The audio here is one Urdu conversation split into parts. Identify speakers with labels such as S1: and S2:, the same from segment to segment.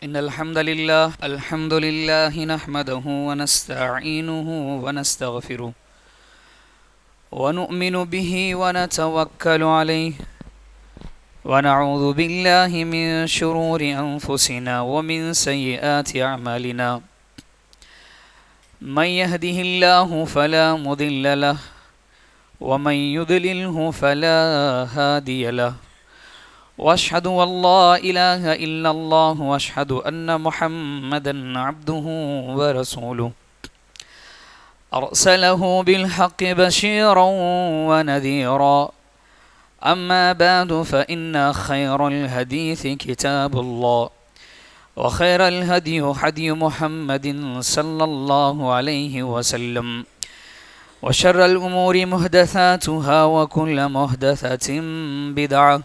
S1: إن الحمد لله نحمده ونستعينه ونستغفره ونؤمن به ونتوكل عليه ونعوذ بالله من شرور أنفسنا ومن سيئات أعمالنا من يهده الله فلا مضل له ومن يضلله فلا هادي له واشهد ان لا اله الا الله واشهد ان محمدا عبده ورسوله ارسله بالحق بشيرا ونذيرا اما بعد فان خير الحديث كتاب الله وخير الهدي هدي محمد صلى الله عليه وسلم وشر الامور محدثاتها وكل محدثة بدعة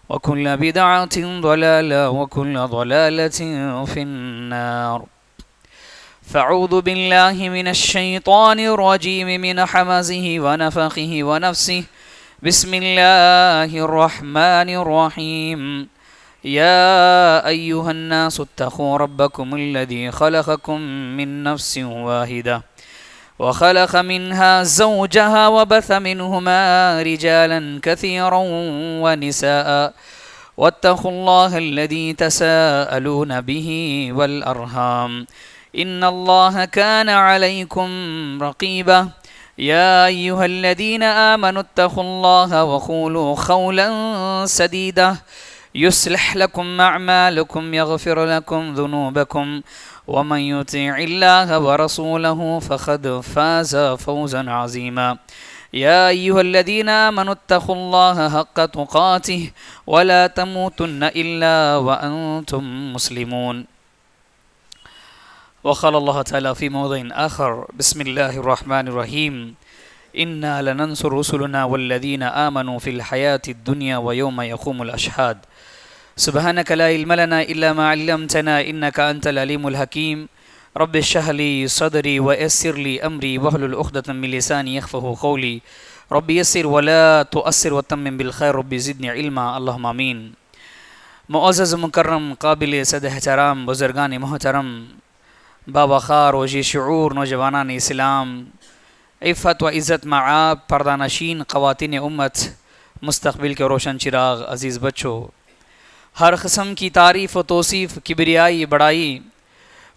S1: وكل بدعة ضلالة وكل ضلالة في النار فاعوذ بالله من الشيطان الرجيم من حمزه ونفخه ونفسه بسم الله الرحمن الرحيم يا أيها الناس اتقوا ربكم الذي خلقكم من نفس واحدة وخلق منها زوجها وبث منهما رجالا كثيرا ونساء واتقوا الله الذي تساءلون به والأرحام إن الله كان عليكم رقيبا يا أيها الذين آمنوا اتقوا الله وقولوا قولا سديدا يصلح لكم أعمالكم يغفر لكم ذنوبكم ومن يطع الله ورسوله فقد فاز فوزا عظيما يا أيها الذين آمنوا اتقوا الله حق تقاته ولا تموتن إلا وأنتم مسلمون وقال الله تعالى في موضع آخر بسم الله الرحمن الرحيم إنا لننصر رسلنا والذين آمنوا في الحياة الدنيا ويوم يقوم الأشهاد سبحانك لا علم لنا إلا ما علمتنا إنك أنت العليم الحكيم رب اشرح لي صدري ويسر لي أمري واحلل عقدة من لساني يفقهوا قولي رب يسر ولا تؤثر وتمم بالخير رب زدني علما اللهم آمين. معزز مکرم قابل صد احترام بزرگان محترم باوقار و ذی شعور نوجوانان اسلام عفت و عزت معاب پردانشین خواتین امت مستقبل کے روشن چراغ عزیز بچوں، ہر قسم کی تعریف و توصیف کبریائی بڑائی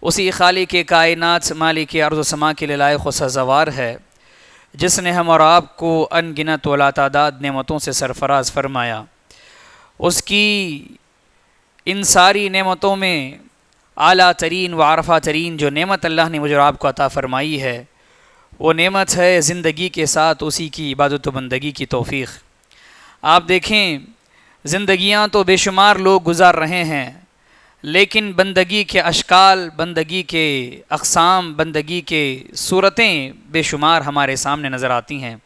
S1: اسی خالق کائنات مالک ارض و سما کے لیے لائق و سزاوار ہے جس نے ہم اور آپ کو ان گنت و لاتعداد نعمتوں سے سرفراز فرمایا. اس کی ان ساری نعمتوں میں اعلیٰ ترین و عرفہ ترین جو نعمت اللہ نے مجھے اور آپ کو عطا فرمائی ہے وہ نعمت ہے زندگی کے ساتھ اسی کی عبادت و بندگی کی توفیق. آپ دیکھیں زندگیاں تو بے شمار لوگ گزار رہے ہیں لیکن بندگی کے اشکال، بندگی کے اقسام، بندگی کے صورتیں بے شمار ہمارے سامنے نظر آتی ہیں.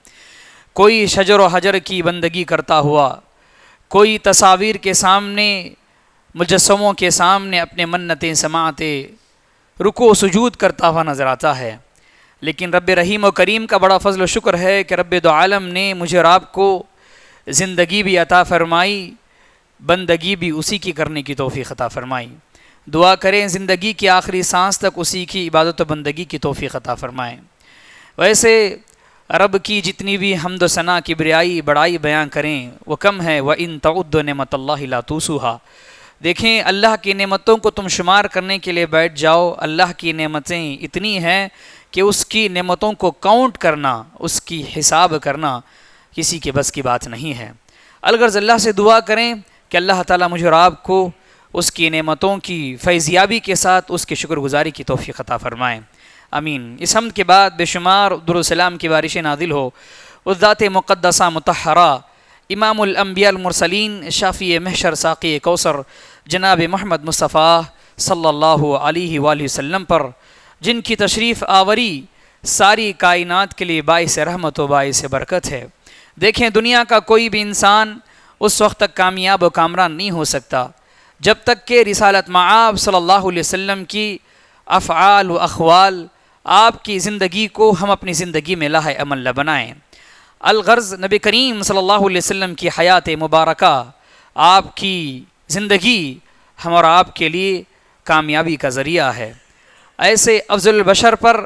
S1: کوئی شجر و حجر کی بندگی کرتا ہوا، کوئی تصاویر کے سامنے، مجسموں کے سامنے اپنے منتیں سماعتیں رکوع و سجود کرتا ہوا نظر آتا ہے. لیکن رب رحیم و کریم کا بڑا فضل و شکر ہے کہ رب دو عالم نے مجھے اور آپ کو زندگی بھی عطا فرمائی، بندگی بھی اسی کی کرنے کی توفیق عطا فرمائی. دعا کریں زندگی کی آخری سانس تک اسی کی عبادت و بندگی کی توفیق عطا فرمائیں. ویسے رب کی جتنی بھی حمد و ثنا کبریائی بڑائی بیان کریں وہ کم ہے. وَإِن تَعُدُّوا نِعْمَةَ اللَّهِ لَا تُحْصُوهَا. دیکھیں اللہ کی نعمتوں کو تم شمار کرنے کے لیے بیٹھ جاؤ، اللہ کی نعمتیں اتنی ہیں کہ اس کی نعمتوں کو کاؤنٹ کرنا، اس کی حساب کرنا کسی کے بس کی بات نہیں ہے. الغرض اللہ سے دعا کریں کہ اللہ تعالیٰ مجھے اور آپ کو اس کی نعمتوں کی فیضیابی کے ساتھ اس کی شکر گزاری کی توفیق عطا فرمائیں. آمین. اس حمد کے بعد بے شمار درود و سلام کی بارشیں نازل ہو اس ذات مقدسہ مطہرہ امام الانبیاء المرسلین شافی محشر ساقی کوثر جناب محمد مصطفیٰ صلی اللہ علیہ وآلہ وسلم پر، جن کی تشریف آوری ساری کائنات کے لیے باعث رحمت و باعث برکت ہے. دیکھیں دنیا کا کوئی بھی انسان اس وقت تک کامیاب و کامران نہیں ہو سکتا جب تک کہ رسالت مآب صلی اللہ علیہ وسلم کی افعال و اقوال، آپ کی زندگی کو ہم اپنی زندگی میں لاہ عمل نہ بنائیں. الغرض نبی کریم صلی اللہ علیہ وسلم کی حیات مبارکہ، آپ کی زندگی ہم اور آپ کے لیے کامیابی کا ذریعہ ہے۔ ایسے افضل البشر پر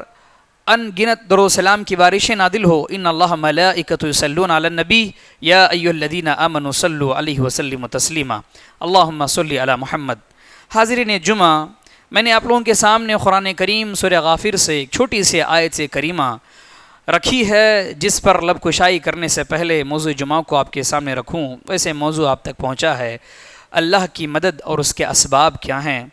S1: ان گنت درود و سلام کی بارشیں نادل ہو۔ ان اللہ ملائکۃ یصلون علی النبی یا ایھا الذین آمنوا صلوا علیہ وسلموا تسلیما اللہم صل علی محمد۔ حاضرین جمعہ، میں نے آپ لوگوں کے سامنے قرآن کریم سورہ غافر سے ایک چھوٹی سی آیت کریمہ رکھی ہے، جس پر لب کشائی کرنے سے پہلے موضوع جمعہ کو آپ کے سامنے رکھوں، ویسے موضوع آپ تک پہنچا ہے، اللہ کی مدد اور اس کے اسباب کیا ہیں۔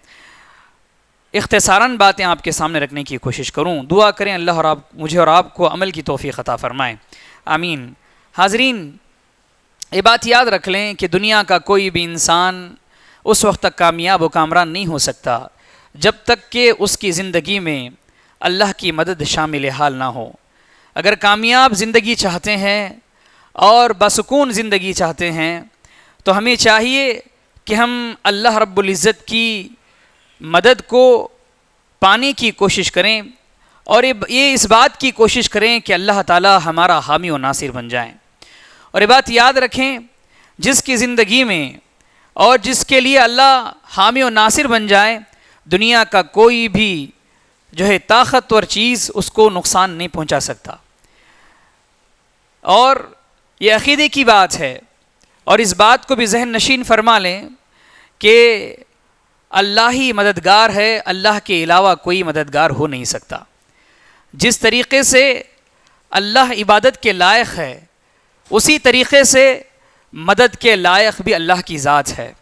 S1: اختصاراً باتیں آپ کے سامنے رکھنے کی کوشش کروں۔ دعا کریں اللہ اور مجھے اور آپ کو عمل کی توفیق عطا فرمائے، آمین۔ حاضرین، یہ بات یاد رکھ لیں کہ دنیا کا کوئی بھی انسان اس وقت تک کامیاب و کامران نہیں ہو سکتا جب تک کہ اس کی زندگی میں اللہ کی مدد شامل حال نہ ہو۔ اگر کامیاب زندگی چاہتے ہیں اور بسکون زندگی چاہتے ہیں تو ہمیں چاہیے کہ ہم اللہ رب العزت کی مدد کو پانے کی کوشش کریں اور یہ اس بات کی کوشش کریں کہ اللہ تعالی ہمارا حامی و ناصر بن جائیں۔ اور یہ بات یاد رکھیں، جس کی زندگی میں اور جس کے لیے اللہ حامی و ناصر بن جائے، دنیا کا کوئی بھی جو ہے طاقتور چیز اس کو نقصان نہیں پہنچا سکتا۔ اور یہ عقیدے کی بات ہے، اور اس بات کو بھی ذہن نشین فرما لیں کہ اللہ ہی مددگار ہے، اللہ کے علاوہ کوئی مددگار ہو نہیں سکتا۔ جس طریقے سے اللہ عبادت کے لائق ہے، اسی طریقے سے مدد کے لائق بھی اللہ کی ذات ہے۔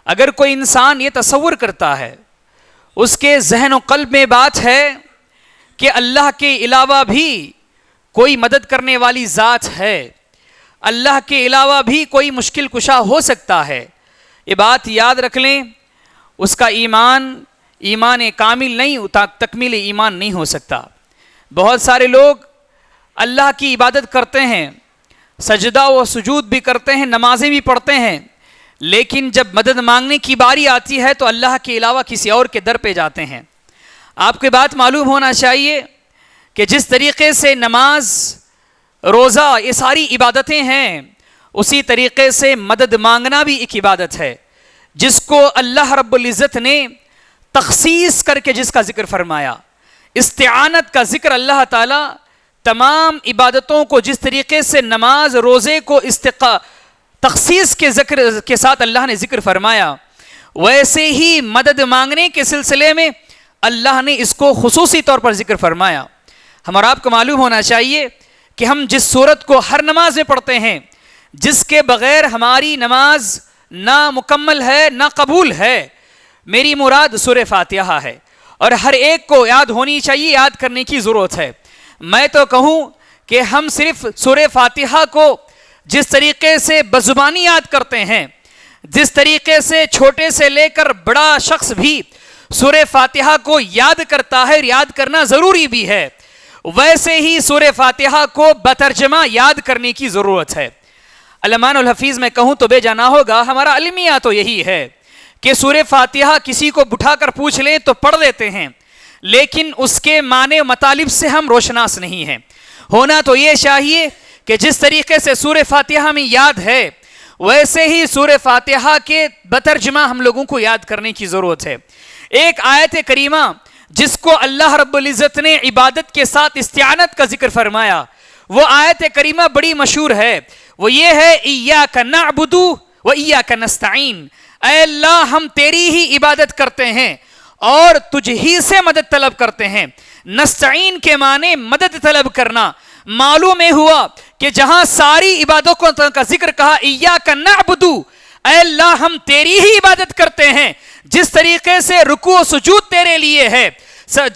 S1: اگر کوئی انسان یہ تصور کرتا ہے، اس کے ذہن و قلب میں بات ہے کہ اللہ کے علاوہ بھی کوئی مدد کرنے والی ذات ہے، اللہ کے علاوہ بھی کوئی مشکل کشا ہو سکتا ہے، یہ بات یاد رکھ لیں، اس کا ایمان کامل نہیں، تکمیل ایمان نہیں ہو سکتا۔ بہت سارے لوگ اللہ کی عبادت کرتے ہیں، سجدہ و سجود بھی کرتے ہیں، نمازیں بھی پڑھتے ہیں، لیکن جب مدد مانگنے کی باری آتی ہے تو اللہ کے علاوہ کسی اور کے در پہ جاتے ہیں۔ آپ کو بات معلوم ہونا چاہیے کہ جس طریقے سے نماز، روزہ یہ ساری عبادتیں ہیں، اسی طریقے سے مدد مانگنا بھی ایک عبادت ہے، جس کو اللہ رب العزت نے تخصیص کر کے جس کا ذکر فرمایا۔ استعانت کا ذکر اللہ تعالی تمام عبادتوں کو جس طریقے سے نماز، روزے کو تخصیص کے ذکر کے ساتھ اللہ نے ذکر فرمایا، ویسے ہی مدد مانگنے کے سلسلے میں اللہ نے اس کو خصوصی طور پر ذکر فرمایا۔ ہم اور آپ کو معلوم ہونا چاہیے کہ ہم جس صورت کو ہر نماز میں پڑھتے ہیں، جس کے بغیر ہماری نماز نہ مکمل ہے نہ قبول ہے، میری مراد سورہ فاتحہ ہے، اور ہر ایک کو یاد ہونی چاہیے، یاد کرنے کی ضرورت ہے۔ میں تو کہوں کہ ہم صرف سورہ فاتحہ کو جس طریقے سے بزبانی یاد کرتے ہیں، جس طریقے سے چھوٹے سے لے کر بڑا شخص بھی سورہ فاتحہ کو یاد کرتا ہے، یاد کرنا ضروری بھی ہے، ویسے ہی سورہ فاتحہ کو بترجمہ یاد کرنے کی ضرورت ہے۔ علمان الحفیظ میں کہوں تو بے جانا ہوگا، ہمارا المیہ تو یہی ہے کہ سورہ فاتحہ کسی کو بٹھا کر پوچھ لیں تو پڑھ دیتے ہیں، لیکن اس کے معنی و مطالب سے ہم روشناس نہیں ہیں۔ ہونا تو یہ چاہیے کہ جس طریقے سے سورہ فاتحہ میں یاد ہے، ویسے ہی سورہ فاتحہ کے بترجمہ ہم لوگوں کو یاد کرنے کی ضرورت ہے۔ ایک آیت کریمہ جس کو اللہ رب العزت نے عبادت کے ساتھ استعانت کا ذکر فرمایا، وہ آیت کریمہ بڑی مشہور ہے، وہ یہ ہے ایاک نعبد و ایاک نستعین، اے اللہ ہم تیری ہی عبادت کرتے ہیں اور تجھ ہی سے مدد طلب کرتے ہیں۔ نستعین کے معنی مدد طلب کرنا۔ معلوم ہوا کہ جہاں ساری عبادتوں کا ذکر کہا ایاک نعبد، اے اللہ ہم تیری ہی عبادت کرتے ہیں، جس طریقے سے رکوع و سجود تیرے لیے ہے،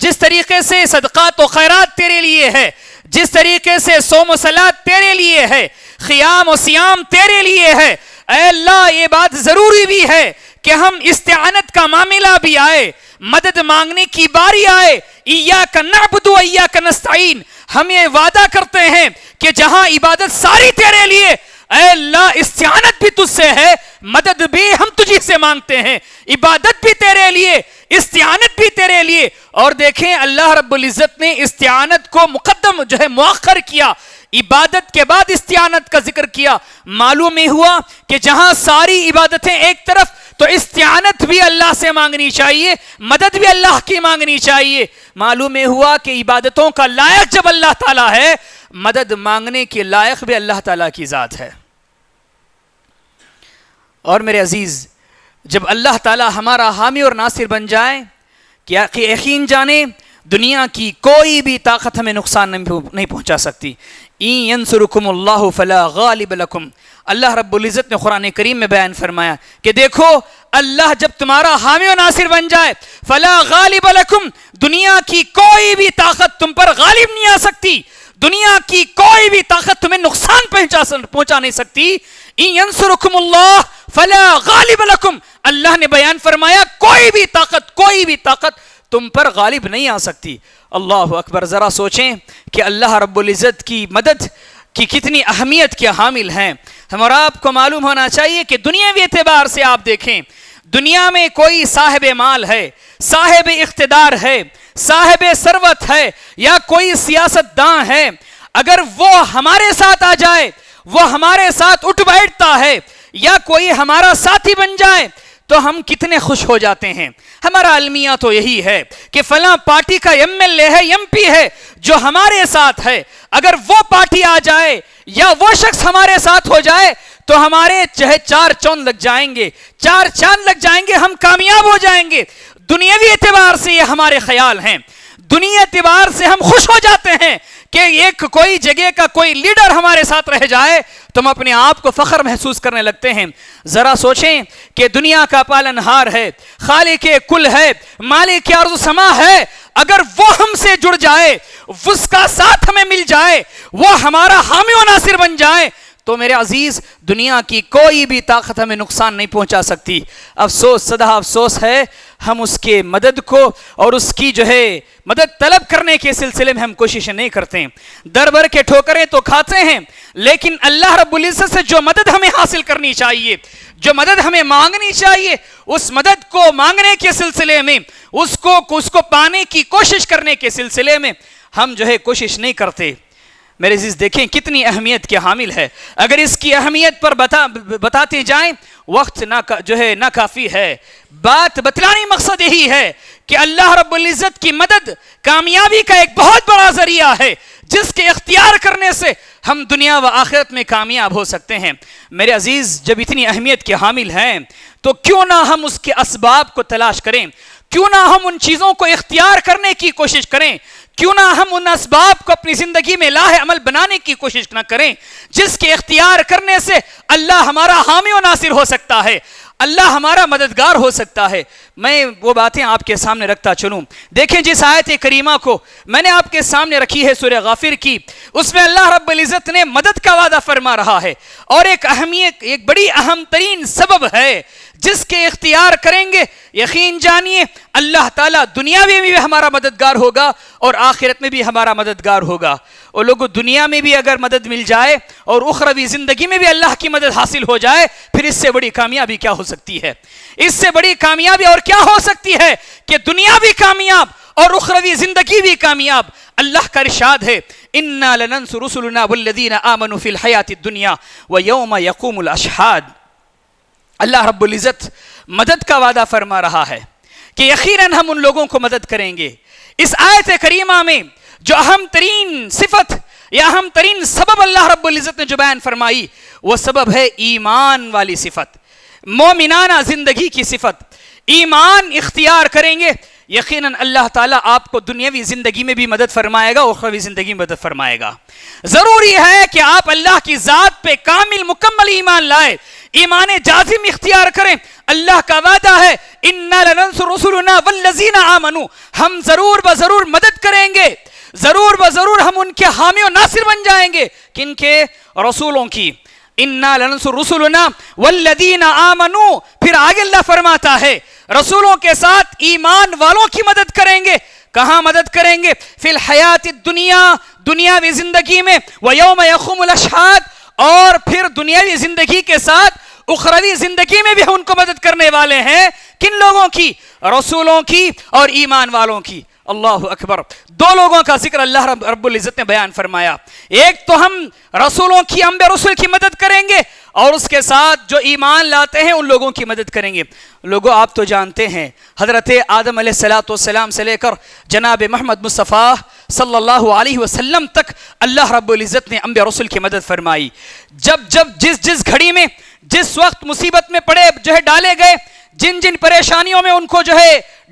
S1: جس طریقے سے صدقات و خیرات تیرے لیے ہے، جس طریقے سے صوم و صلات تیرے لیے ہے، قیام و صیام تیرے لیے ہے، اے اللہ یہ بات ضروری بھی ہے کہ ہم استعانت کا معاملہ بھی آئے، مدد مانگنے کی باری آئے، ایاک نعبد و ایاک نستعین، ہم یہ وعدہ کرتے ہیں کہ جہاں عبادت ساری تیرے لیے، اے اللہ استعانت بھی تجھ سے ہے، مدد بھی ہم تجھی سے مانگتے ہیں، عبادت بھی تیرے لیے، استعانت بھی تیرے لیے۔ اور دیکھیں اللہ رب العزت نے استعانت کو مقدم مؤخر کیا، عبادت کے بعد استعانت کا ذکر کیا۔ معلوم ہی ہوا کہ جہاں ساری عبادتیں ایک طرف تو استعانت بھی اللہ سے مانگنی چاہیے، مدد بھی اللہ کی مانگنی چاہیے۔ معلوم ہوا کہ عبادتوں کا لائق جب اللہ تعالیٰ ہے، مدد مانگنے کے لائق بھی اللہ تعالیٰ کی ذات ہے۔ اور میرے عزیز، جب اللہ تعالیٰ ہمارا حامی اور ناصر بن جائے کہ یقین جانے دنیا کی کوئی بھی طاقت ہمیں نقصان نہیں پہنچا سکتی۔ ان ینصرکم اللہ فلا غالب لکم، اللہ رب العزت نے قرآن کریم میں بیان فرمایا کہ دیکھو اللہ جب تمہارا حامی و ناصر بن جائے، فلا غالب لکم، دنیا کی کوئی بھی طاقت تم پر غالب نہیں آ سکتی، دنیا کی کوئی بھی طاقت تمہیں نقصان پہنچا نہیں سکتی۔ ان ینصرکم اللہ فلا غالب لکم، اللہ نے بیان فرمایا کوئی بھی طاقت تم پر غالب نہیں آ سکتی۔ اللہ اکبر، ذرا سوچیں کہ اللہ رب العزت کی مدد کی کتنی اہمیت کے حامل ہیں۔ ہم اور آپ کو معلوم ہونا چاہیے کہ دنیاوی اعتبار سے آپ دیکھیں، دنیا میں کوئی صاحب مال ہے، صاحب اقتدار ہے، صاحب ثروت ہے، یا کوئی سیاست داں ہے، اگر وہ ہمارے ساتھ آ جائے، وہ ہمارے ساتھ اٹھ بیٹھتا ہے، یا کوئی ہمارا ساتھی بن جائے تو ہم کتنے خوش ہو جاتے ہیں۔ ہمارا المیہ تو یہی ہے کہ فلاں پارٹی کا ایم ایل اے ہے، ایم پی ہے جو ہمارے ساتھ ہے، اگر وہ پارٹی آ جائے یا وہ شخص ہمارے ساتھ ہو جائے تو ہمارے چار چاند لگ جائیں گے، چار چاند لگ جائیں گے، ہم کامیاب ہو جائیں گے۔ دنیاوی اعتبار سے یہ ہمارے خیال ہیں، دنیا اعتبار سے ہم خوش ہو جاتے ہیں کہ ایک کوئی جگہ کا کوئی لیڈر ہمارے ساتھ رہ جائے تو ہم اپنے آپ کو فخر محسوس کرنے لگتے ہیں۔ ذرا سوچیں کہ دنیا کا پالنہار ہے، خالق کل ہے، مالک ارض و سما ہے، اگر وہ ہم سے جڑ جائے، اس کا ساتھ ہمیں مل جائے، وہ ہمارا حامی و ناصر بن جائے تو میرے عزیز دنیا کی کوئی بھی طاقت ہمیں نقصان نہیں پہنچا سکتی۔ افسوس، سدا افسوس ہے ہم اس کے مدد کو اور اس کی مدد طلب کرنے کے سلسلے میں ہم کوشش نہیں کرتے، در بر کے ٹھوکریں تو کھاتے ہیں، لیکن اللہ رب العزت سے جو مدد ہمیں حاصل کرنی چاہیے، جو مدد ہمیں مانگنی چاہیے، اس مدد کو مانگنے کے سلسلے میں، اس کو پانے کی کوشش کرنے کے سلسلے میں ہم کوشش نہیں کرتے۔ میرے عزیز دیکھیں کتنی اہمیت کے حامل ہے، اگر اس کی اہمیت پر بتاتے جائیں وقت نہ کافی ہے۔ بات بتلانے مقصد یہی ہے کہ اللہ رب العزت کی مدد کامیابی کا ایک بہت بڑا ذریعہ ہے، جس کے اختیار کرنے سے ہم دنیا و آخرت میں کامیاب ہو سکتے ہیں۔ میرے عزیز جب اتنی اہمیت کے حامل ہیں تو کیوں نہ ہم اس کے اسباب کو تلاش کریں، کیوں نہ ہم ان چیزوں کو اختیار کرنے کی کوشش کریں، کیوں نہ ہم ان اسباب کو اپنی زندگی میں لاہ عمل بنانے کی کوشش نہ کریں جس کے اختیار کرنے سے اللہ ہمارا حامی و ناصر ہو سکتا ہے، اللہ ہمارا مددگار ہو سکتا ہے۔ میں وہ باتیں آپ کے سامنے رکھتا چلوں۔ دیکھیں جس آیت کریمہ کو میں نے آپ کے سامنے رکھی ہے سورہ غافر کی، اس میں اللہ رب العزت نے مدد کا وعدہ فرما رہا ہے، اور ایک بڑی اہم ترین سبب ہے جس کے اختیار کریں گے یقین جانیے اللہ تعالیٰ دنیا میں بھی ہمارا مددگار ہوگا اور آخرت میں بھی ہمارا مددگار ہوگا۔ اور لوگوں دنیا میں بھی اگر مدد مل جائے اور اخروی زندگی میں بھی اللہ کی مدد حاصل ہو جائے، پھر اس سے بڑی کامیابی کیا ہو سکتی ہے؟ اس سے بڑی کامیابی اور کیا ہو سکتی ہے کہ دنیا بھی کامیاب اور اخروی زندگی بھی کامیاب۔ اللہ کا ارشاد ہے اِنَّا لَنَنْصُرُ رُسُلُنَا وَالَّذِينَ آمَنُوا فِي الْحَيَاةِ الدُّنْيَا وَيَوْمَ يَقُومُ الْأَشْهَادُ۔ اللہ رب العزت مدد کا وعدہ فرما رہا ہے کہ یقیناً ہم ان لوگوں کو مدد کریں گے۔ اس آیت کریمہ میں جو اہم ترین صفت یا اہم ترین سبب اللہ رب العزت نے جو بیان فرمائی، وہ سبب ہے ایمان والی صفت، مومنانہ زندگی کی صفت۔ ایمان اختیار کریں گے یقیناً اللہ تعالیٰ آپ کو دنیاوی زندگی میں بھی مدد فرمائے گا، اخروی زندگی میں مدد فرمائے گا۔ ضروری ہے کہ آپ اللہ کی ذات پہ کامل مکمل ایمان لائے، ایمان جازم اختیار کریں۔ اللہ کا وعدہ ہے اِنَّا لَنَنْصُرُ رُسُلُنَا وَالَّذِينَ آمَنُوا، ہم ضرور بضرور مدد کریں گے، ضرور بضرور ہم ان کے حامی و ناصر بن جائیں گے۔ کن کے؟ رسولوں کی۔ اِنَّا لَنَنْصُرُ رُسُلُنَا وَالَّذِينَ آمَنُوا، پھر آگے اللہ فرماتا ہے رسولوں کے ساتھ ایمان والوں کی مدد کریں گے۔ کہاں مدد کریں گے؟ فی الحیات الدنیا، دنیاوی زندگی میں، وَيَوْمَ يَقُومُ الْأَشْهَادُ، اور پھر دنیاوی زندگی کے ساتھ اخروی زندگی میں بھی ہم ان کو مدد کرنے والے ہیں۔ کن لوگوں کی؟ رسولوں کی اور ایمان والوں کی۔ اللہ اکبر. دو لوگوں کا ذکر اللہ رب العزت نے بیان فرمایا. ایک تو ہم رسولوں کی، انبیاء رسول کی مدد کریں گے، اور اس کے ساتھ جو ایمان لاتے ہیں ان لوگوں کی مدد کریں گے. لوگوں آپ تو جانتے ہیں حضرت آدم علیہ السلام سے لے کر جناب محمد مصطفیٰ صلی اللہ علیہ وسلم تک اللہ رب العزت نے انبیاء رسول کی مدد فرمائی. جس گھڑی میں، جس وقت مصیبت میں پڑے ڈالے گئے، جن پریشانیوں میں ان کو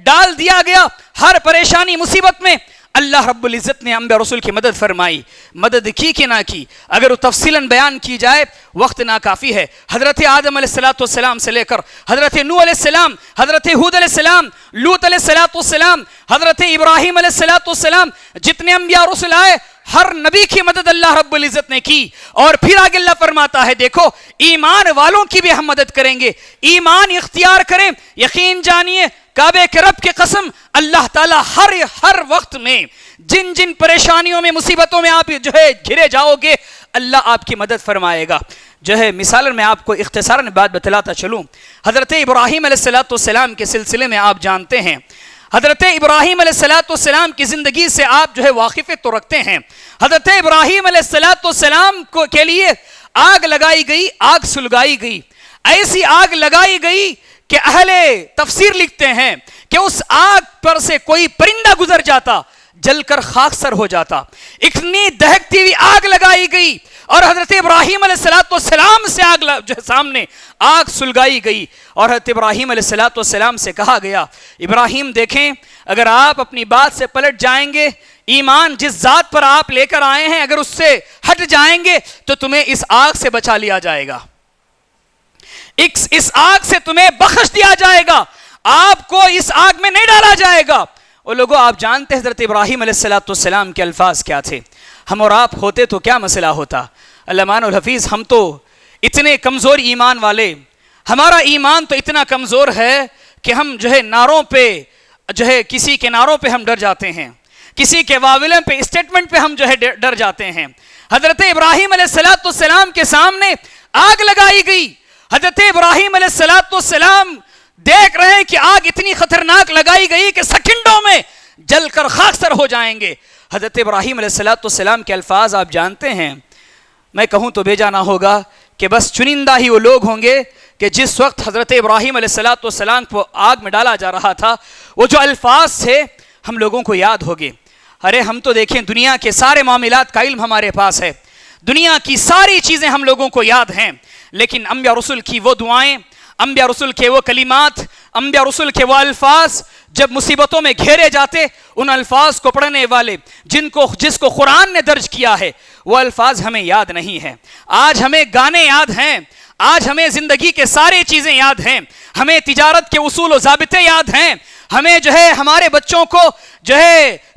S1: ڈال دیا گیا، ہر پریشانی مصیبت میں اللہ رب العزت نے انبیاء رسول کی مدد فرمائی. مدد کی کہ نہ کی اگر تفصیلاً بیان کی جائے وقت ناکافی ہے. حضرت آدم علیہ السلام سے لے کر حضرت نوح علیہ السلام، حضرت ہود علیہ السلام، لوط علیہ السلام، حضرت ابراہیم علیہ السلام، جتنے انبیاء رسول آئے ہر نبی کی مدد اللہ رب العزت نے کی. اور پھر آگے اللہ فرماتا ہے دیکھو ایمان والوں کی بھی ہم مدد کریں گے. ایمان اختیار کریں، یقین جانیے کعبے کے رب کی قسم اللہ تعالیٰ ہر وقت میں جن پریشانیوں میں، مصیبتوں میں آپ گھرے جاؤ گے اللہ آپ کی مدد فرمائے گا. مثال میں آپ کو اختصاراً بات بتلاتا چلوں. حضرت ابراہیم علیہ السلام کے سلسلے میں آپ جانتے ہیں حضرت ابراہیم علیہ السلام کی زندگی سے آپ واقفیت تو رکھتے ہیں. حضرت ابراہیم علیہ السلام کے لیے آگ لگائی گئی، آگ سلگائی گئی. ایسی آگ لگائی گئی کہ اہل تفسیر لکھتے ہیں کہ اس آگ پر سے کوئی پرندہ گزر جاتا جل کر خاکسر ہو جاتا. اتنی دہکتی ہوئی آگ لگائی گئی اور حضرت ابراہیم علیہ السلام سے سامنے آگ سلگائی گئی. اور حضرت ابراہیم علیہ السلام سے کہا گیا ابراہیم دیکھیں اگر آپ اپنی بات سے پلٹ جائیں گے، ایمان جس ذات پر آپ لے کر آئے ہیں اگر اس سے ہٹ جائیں گے تو تمہیں اس آگ سے بچا لیا جائے گا، اس آگ سے تمہیں بخش دیا جائے گا، آپ کو اس آگ میں نہیں ڈالا جائے گا. اور لوگوں آپ جانتے ہیں حضرت ابراہیم علیہ السلام کے الفاظ کیا تھے. ہم اور آپ ہوتے تو کیا مسئلہ ہوتا. علامہ الحفیظ ہم تو اتنے کمزور ایمان والے، ہمارا ایمان تو اتنا کمزور ہے کہ ہم نعروں پہ کسی کے نعروں پہ ہم ڈر جاتے ہیں، کسی کے واولن پہ اسٹیٹمنٹ پہ ہم ڈر جاتے ہیں. حضرت ابراہیم علیہ السلام کے سامنے آگ لگائی گئی. حضرت ابراہیم علیہ السلام دیکھ رہے ہیں کہ آگ اتنی خطرناک لگائی گئی کہ سیکنڈوں میں جل کر خاکسر ہو جائیں گے. حضرت ابراہیم علیہ السلام کے الفاظ آپ جانتے ہیں. میں کہوں تو بے جانا ہوگا کہ بس چنندہ ہی وہ لوگ ہوں گے کہ جس وقت حضرت ابراہیم علیہ السلام کو آگ میں ڈالا جا رہا تھا وہ جو الفاظ تھے ہم لوگوں کو یاد ہوگے. ارے ہم تو دیکھیں دنیا کے سارے معاملات کا علم ہمارے پاس ہے، دنیا کی ساری چیزیں ہم لوگوں کو یاد ہیں، لیکن انبیاء رسول کی وہ دعائیں، انبیاء رسول کے وہ کلمات، انبیاء رسول کے وہ الفاظ جب مصیبتوں میں گھیرے جاتے ان الفاظ کو پڑھنے والے جس کو قرآن نے درج کیا ہے وہ الفاظ ہمیں یاد نہیں ہیں. آج ہمیں گانے یاد ہیں، آج ہمیں زندگی کے سارے چیزیں یاد ہیں، ہمیں تجارت کے اصول و ضابطے یاد ہیں، ہمیں ہمارے بچوں کو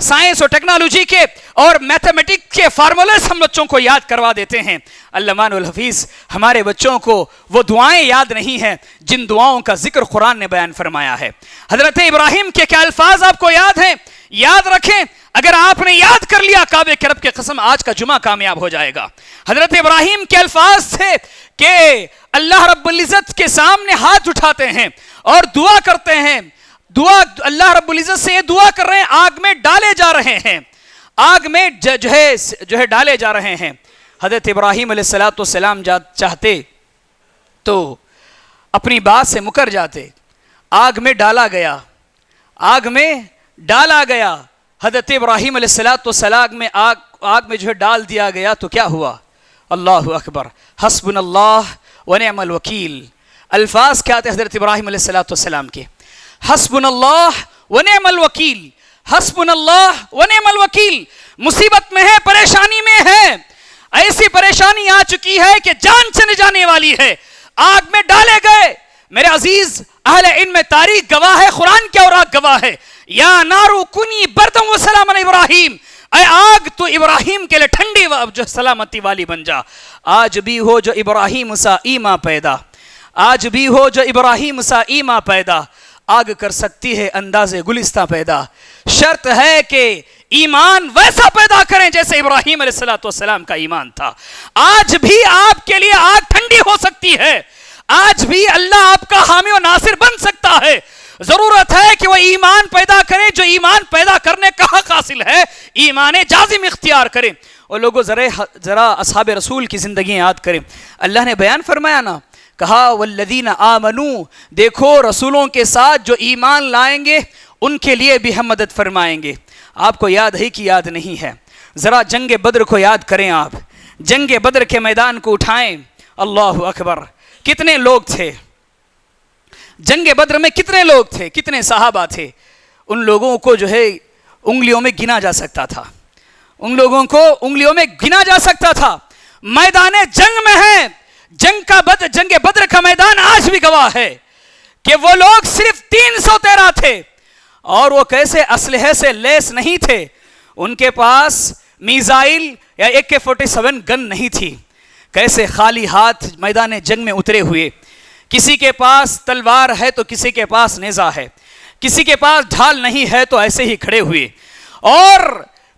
S1: سائنس اور ٹیکنالوجی کے اور میتھمیٹک کے فارمولاز ہم بچوں کو یاد کروا دیتے ہیں. علامہ الحفیظ ہمارے بچوں کو وہ دعائیں یاد نہیں ہیں جن دعاؤں کا ذکر قرآن نے بیان فرمایا ہے. حضرت ابراہیم کے کیا الفاظ آپ کو یاد ہیں؟ یاد رکھیں، اگر آپ نے یاد کر لیا کعبے کے رب کی قسم آج کا جمعہ کامیاب ہو جائے گا. حضرت ابراہیم کے الفاظ تھے کہ اللہ رب العزت کے سامنے ہاتھ اٹھاتے ہیں اور دعا کرتے ہیں. اللہ رب العزت سے یہ دعا کر رہے ہیں، آگ میں ڈالے جا رہے ہیں، آگ میں ڈالے جا رہے ہیں. حضرت ابراہیم علیہ السلام چاہتے تو اپنی بات سے مکر جاتے. آگ میں ڈالا گیا، آگ میں ڈالا گیا. حضرت ابراہیم علیہ السلام میں آگ میں ڈال دیا گیا تو کیا ہوا؟ اللہ اکبر، حسبنا اللہ ونعم الوکیل. الفاظ کیا تھے حضرت ابراہیم علیہ السلام کے؟ حسبنا اللہ ونعم الوکیل، حسبنا اللہ ونعم الوکیل. مصیبت میں ہے، پریشانی میں ہے، ایسی پریشانی آ چکی ہے کہ جان چلی جانے والی ہے، آگ میں ڈالے گئے. میرے عزیز اہل علم تاریخ گواہ ہے، قرآن کے اوراق گواہ ہے. یا نارو کنی بردم و سلام علی ابراہیم، اے آگ تو ابراہیم کے لئے ٹھنڈی سلامتی والی بن جا. آج بھی ہو جو ابراہیم سا ایمان پیدا، آج بھی ہو جو ابراہیم سا ایمان پیدا، آگ کر سکتی ہے انداز گلستہ پیدا. شرط ہے کہ ایمان ویسا پیدا کریں جیسے ابراہیم علیہ السلام کا ایمان تھا. آج بھی آپ کے لیے آگ ٹھنڈی ہو سکتی ہے، آج بھی اللہ آپ کا حامی و ناصر بن سکتا ہے. ضرورت ہے کہ وہ ایمان پیدا کرے جو ایمان پیدا کرنے کا حق حاصل ہے، ایمان جازم اختیار کرے۔ اور لوگوں ذرا اصحاب رسول کی زندگیاں یاد کریں۔ اللہ نے بیان فرمایا نا، کہا والذین آمنو، دیکھو رسولوں کے ساتھ جو ایمان لائیں گے ان کے لیے بھی ہم مدد فرمائیں گے۔ آپ کو یاد ہے کہ یاد نہیں ہے؟ ذرا جنگ بدر کو یاد کریں، آپ جنگ بدر کے میدان کو اٹھائیں۔ اللہ اکبر، کتنے لوگ تھے جنگ بدر میں؟ کتنے لوگ تھے؟ کتنے صحابہ تھے؟ ان لوگوں کو جو ہے انگلیوں میں گنا جا سکتا تھا، ان لوگوں کو انگلیوں میں گنا جا سکتا تھا۔ میدان جنگ میں ہے، جنگ بدر کا میدان آج بھی گواہ ہے کہ وہ لوگ صرف 313 تھے، اور وہ کیسے اسلحے سے لیس نہیں تھے، ان کے پاس میزائل یا AK-47 گن نہیں تھی، کیسے خالی ہاتھ میدان جنگ میں اترے ہوئے۔ کسی کے پاس تلوار ہے تو کسی کے پاس نیزہ ہے، کسی کے پاس ڈھال نہیں ہے تو ایسے ہی کھڑے ہوئے، اور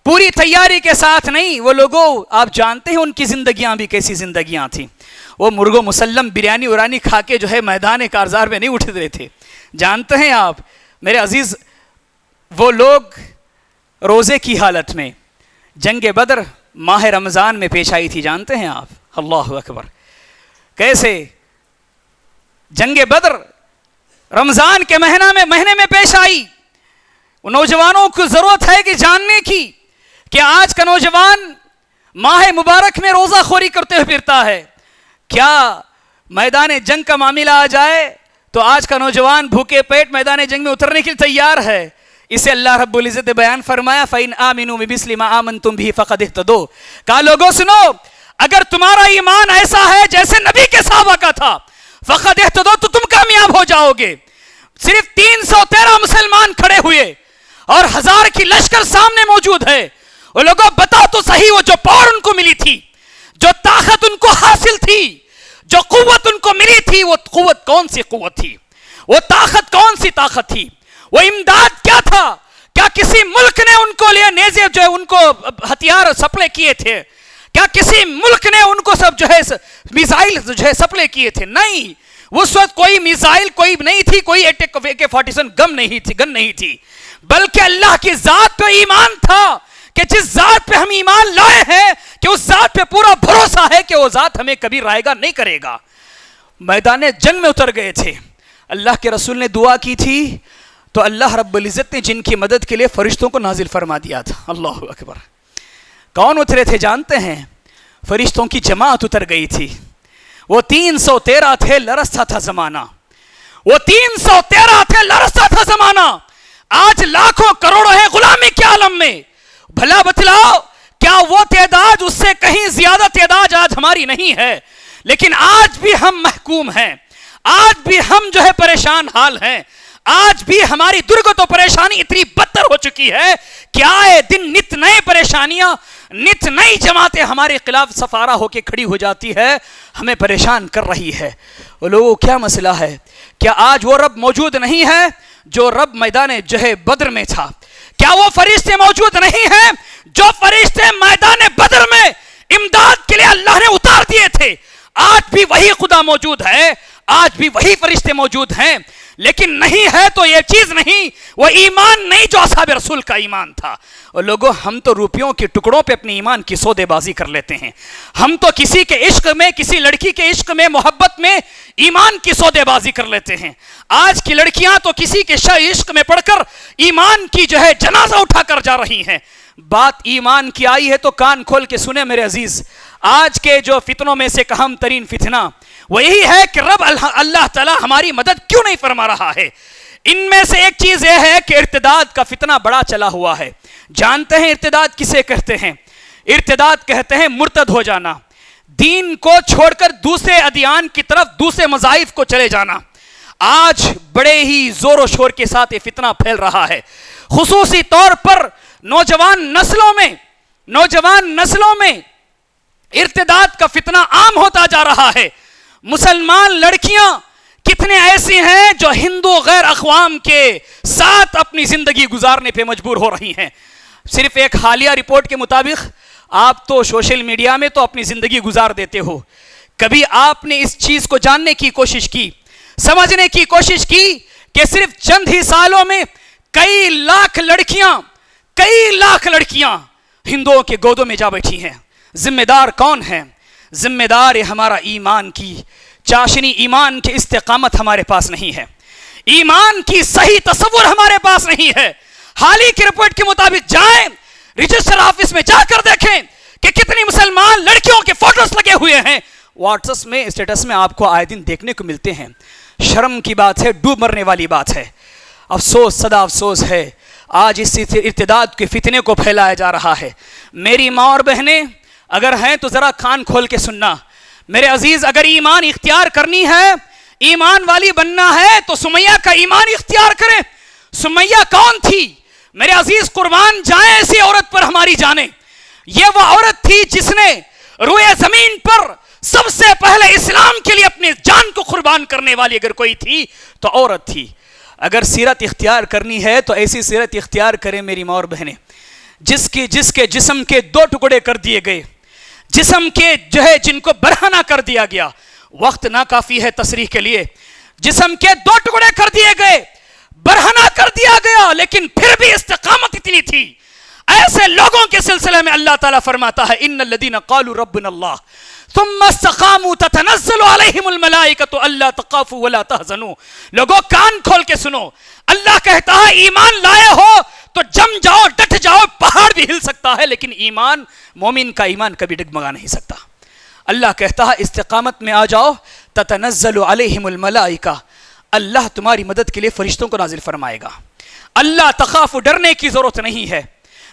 S1: پوری تیاری کے ساتھ نہیں۔ وہ لوگوں، آپ جانتے ہیں ان کی زندگیاں بھی کیسی زندگیاں تھیں۔ وہ مرغ و مسلم بریانی ورانی کھا کے جو ہے میدان کارزار میں نہیں اٹھ رہے تھے، جانتے ہیں آپ میرے عزیز۔ وہ لوگ روزے کی حالت میں، جنگ بدر ماہ رمضان میں پیش آئی تھی، جانتے ہیں آپ؟ اللہ اکبر، کیسے جنگ بدر رمضان کے مہینے میں پیش آئی۔ نوجوانوں کو ضرورت ہے کہ جاننے کی کہ آج کا نوجوان ماہ مبارک میں روزہ خوری کرتے ہوئے پھرتا ہے۔ کیا میدان جنگ کا معاملہ آ جائے تو آج کا نوجوان بھوکے پیٹ میدان جنگ میں اترنے کے لیے تیار ہے؟ اسے اللہ رب العزت نے بیان فرمایا فَإِنْ آمِنُوا بِمِثْلِ مَا آمَنْتُمْ بِهِ فَقَدِ اهْتَدَوْا۔ کہا لوگوں سنو، اگر تمہارا ایمان ایسا ہے جیسے نبی کے صحابہ کا تھا، فَقَدِ اهْتَدَوْا، تو تم کامیاب ہو جاؤ گے۔ صرف 313 مسلمان کھڑے ہوئے اور 1000 کی لشکر سامنے موجود ہے۔ وہ لوگوں بتاؤ تو صحیح، وہ جو پاور ان کو ملی تھی، جو طاقت ان کو حاصل تھی، جو قوت ان کو ملی تھی، وہ قوت کون سی قوت تھی؟ وہ طاقت کون سی طاقت تھی؟ وہ امداد کیا تھا؟ کیا کسی ملک نے ان کو لیے نیزے جو ہے ان کو ہتھیار سپلے کیے تھے؟ کیا کسی ملک نے ان کو سب جو ہے میزائل جو ہے سپلے کیے تھے؟ نہیں، اس وقت کوئی میزائل کوئی نہیں تھی، کوئی AK-47 گن نہیں تھی، بلکہ اللہ کی ذات پہ ایمان تھا کہ جس ذات پہ ہم ایمان لائے ہیں کہ اس ذات پہ پورا بھروسہ ہے کہ وہ ذات ہمیں کبھی رائے گا نہیں کرے گا۔ میدان جنگ میں اتر گئے تھے۔ اللہ کے رسول نے دعا کی تھی تو اللہ رب العزت نے جن کی مدد کے لیے فرشتوں کو نازل فرما دیا تھا۔ اللہ اکبر، کون اترے تھے جانتے ہیں؟ فرشتوں کی جماعت اتر گئی تھی۔ وہ 313 تھے، لرزتا تھا زمانہ، وہ 313 تھے، لرزتا تھا زمانہ۔ آج لاکھوں کروڑوں ہیں غلامی کے عالم میں، بھلا بتلاؤ کیا وہ تعداد اس سے کہیں زیادہ تعداد آج ہماری نہیں ہے؟ لیکن آج بھی ہم محکوم ہیں، آج بھی ہم جو ہے پریشان حال ہیں، آج بھی ہماری درگت و پریشانی اتنی بدتر ہو چکی ہے کہ آئے دن نت نئے پریشانیاں، نت نئی جماعتیں ہمارے خلاف سفارہ ہو کے کھڑی ہو جاتی ہے، ہمیں پریشان کر رہی ہے۔ وہ لوگوں کیا مسئلہ ہے؟ کیا آج وہ رب موجود نہیں ہے جو رب میدان جہے بدر میں تھا؟ کیا وہ فرشتے موجود نہیں ہیں جو فرشتے میدان بدر میں امداد کے لیے اللہ نے اتار دیے تھے؟ آج بھی وہی خدا موجود ہے، آج بھی وہی فرشتے موجود ہیں، لیکن نہیں ہے تو یہ چیز نہیں، وہ ایمان نہیں جو اصحاب رسول کا ایمان تھا۔ اور لوگوں ہم تو روپیوں کے ٹکڑوں پہ اپنی ایمان کی سودے بازی کر لیتے ہیں، ہم تو کسی کے عشق میں، کسی لڑکی کے عشق میں، محبت میں ایمان کی سودے بازی کر لیتے ہیں۔ آج کی لڑکیاں تو کسی کے عشق میں پڑھ کر ایمان کی جو ہے جنازہ اٹھا کر جا رہی ہیں۔ بات ایمان کی آئی ہے تو کان کھول کے سنیں میرے عزیز، آج کے جو فتنوں میں سے اہم ترین فتنہ وہ یہی ہے کہ رب اللہ تعالیٰ ہماری مدد کیوں نہیں فرما رہا ہے۔ ان میں سے ایک چیز یہ ہے کہ ارتداد کا فتنہ بڑا چلا ہوا ہے۔ جانتے ہیں ارتداد کسے کہتے ہیں؟ ارتداد کہتے ہیں مرتد ہو جانا، دین کو چھوڑ کر دوسرے ادیان کی طرف، دوسرے مذاہب کو چلے جانا۔ آج بڑے ہی زور و شور کے ساتھ یہ فتنہ پھیل رہا ہے، خصوصی طور پر نوجوان نسلوں میں ارتداد کا فتنہ عام ہوتا جا رہا ہے۔ مسلمان لڑکیاں کتنے ایسی ہیں جو ہندو غیر اقوام کے ساتھ اپنی زندگی گزارنے پہ مجبور ہو رہی ہیں۔ صرف ایک حالیہ رپورٹ کے مطابق آپ تو سوشل میڈیا میں تو اپنی زندگی گزار دیتے ہو، کبھی آپ نے اس چیز کو جاننے کی کوشش کی، سمجھنے کی کوشش کی کہ صرف چند ہی سالوں میں کئی لاکھ لڑکیاں ہندوؤں کے گودوں میں جا بیٹھی ہیں. ذمہ دار کون ہیں؟ ذمہ دار ہمارا ایمان کی چاشنی، ایمان کی استقامت ہمارے پاس نہیں ہے، ایمان کی صحیح تصور ہمارے پاس نہیں ہے. حال ہی کی رپورٹ کے مطابق جائیں رجسٹر آفس میں جا کر دیکھیں کہ کتنی مسلمان لڑکیوں کے فوٹوز لگے ہوئے ہیں واٹس ایپ میں، اسٹیٹس میں آپ کو آئے دن دیکھنے کو ملتے ہیں. شرم کی بات ہے، ڈوب مرنے والی بات ہے. افسوس، صدا افسوس ہے آج اس ارتداد کے فتنے کو پھیلایا جا رہا ہے. میری ماں اور بہنیں اگر ہیں تو ذرا کان کھول کے سننا. میرے عزیز، اگر ایمان اختیار کرنی ہے، ایمان والی بننا ہے تو سمیہ کا ایمان اختیار کریں. سمیہ کون تھی میرے عزیز؟ قربان جائیں ایسی عورت پر ہماری جانیں. یہ وہ عورت تھی جس نے روئے زمین پر سب سے پہلے اسلام کے لیے اپنی جان کو قربان کرنے والی اگر کوئی تھی تو عورت تھی. اگر سیرت اختیار کرنی ہے تو ایسی سیرت اختیار کریں میری ماں اور بہنیں جس کے جسم کے 2 ٹکڑے کر دیے گئے، جسم کے جن کو برہنہ کر دیا گیا. وقت ناکافی ہے تصریح کے لیے. جسم کے 2 ٹکڑے کر دیے گئے، برہنہ کر دیا گیا، لیکن پھر بھی استقامت اتنی تھی. ایسے لوگوں کے سلسلے میں اللہ تعالیٰ فرماتا ہے ان الذین قالوا ربنا اللہ ثم استقاموا تتنزل علیہم الملائکۃ الا تخافوا ولا تحزنوا. لوگوں کان کھول کے سنو، اللہ کہتا ہے ایمان لائے ہو تو جم جاؤ، ڈٹ جاؤ. پہاڑ بھی ہل سکتا ہے لیکن ایمان، مومن کا ایمان کبھی ڈگمگا نہیں سکتا. اللہ کہتا ہے استقامت میں آ جاؤ. تتنزل علیہم الملائکہ، اللہ تمہاری مدد کے لیے فرشتوں کو نازل فرمائے گا. اللہ تخاف، ڈرنے کی ضرورت نہیں ہے،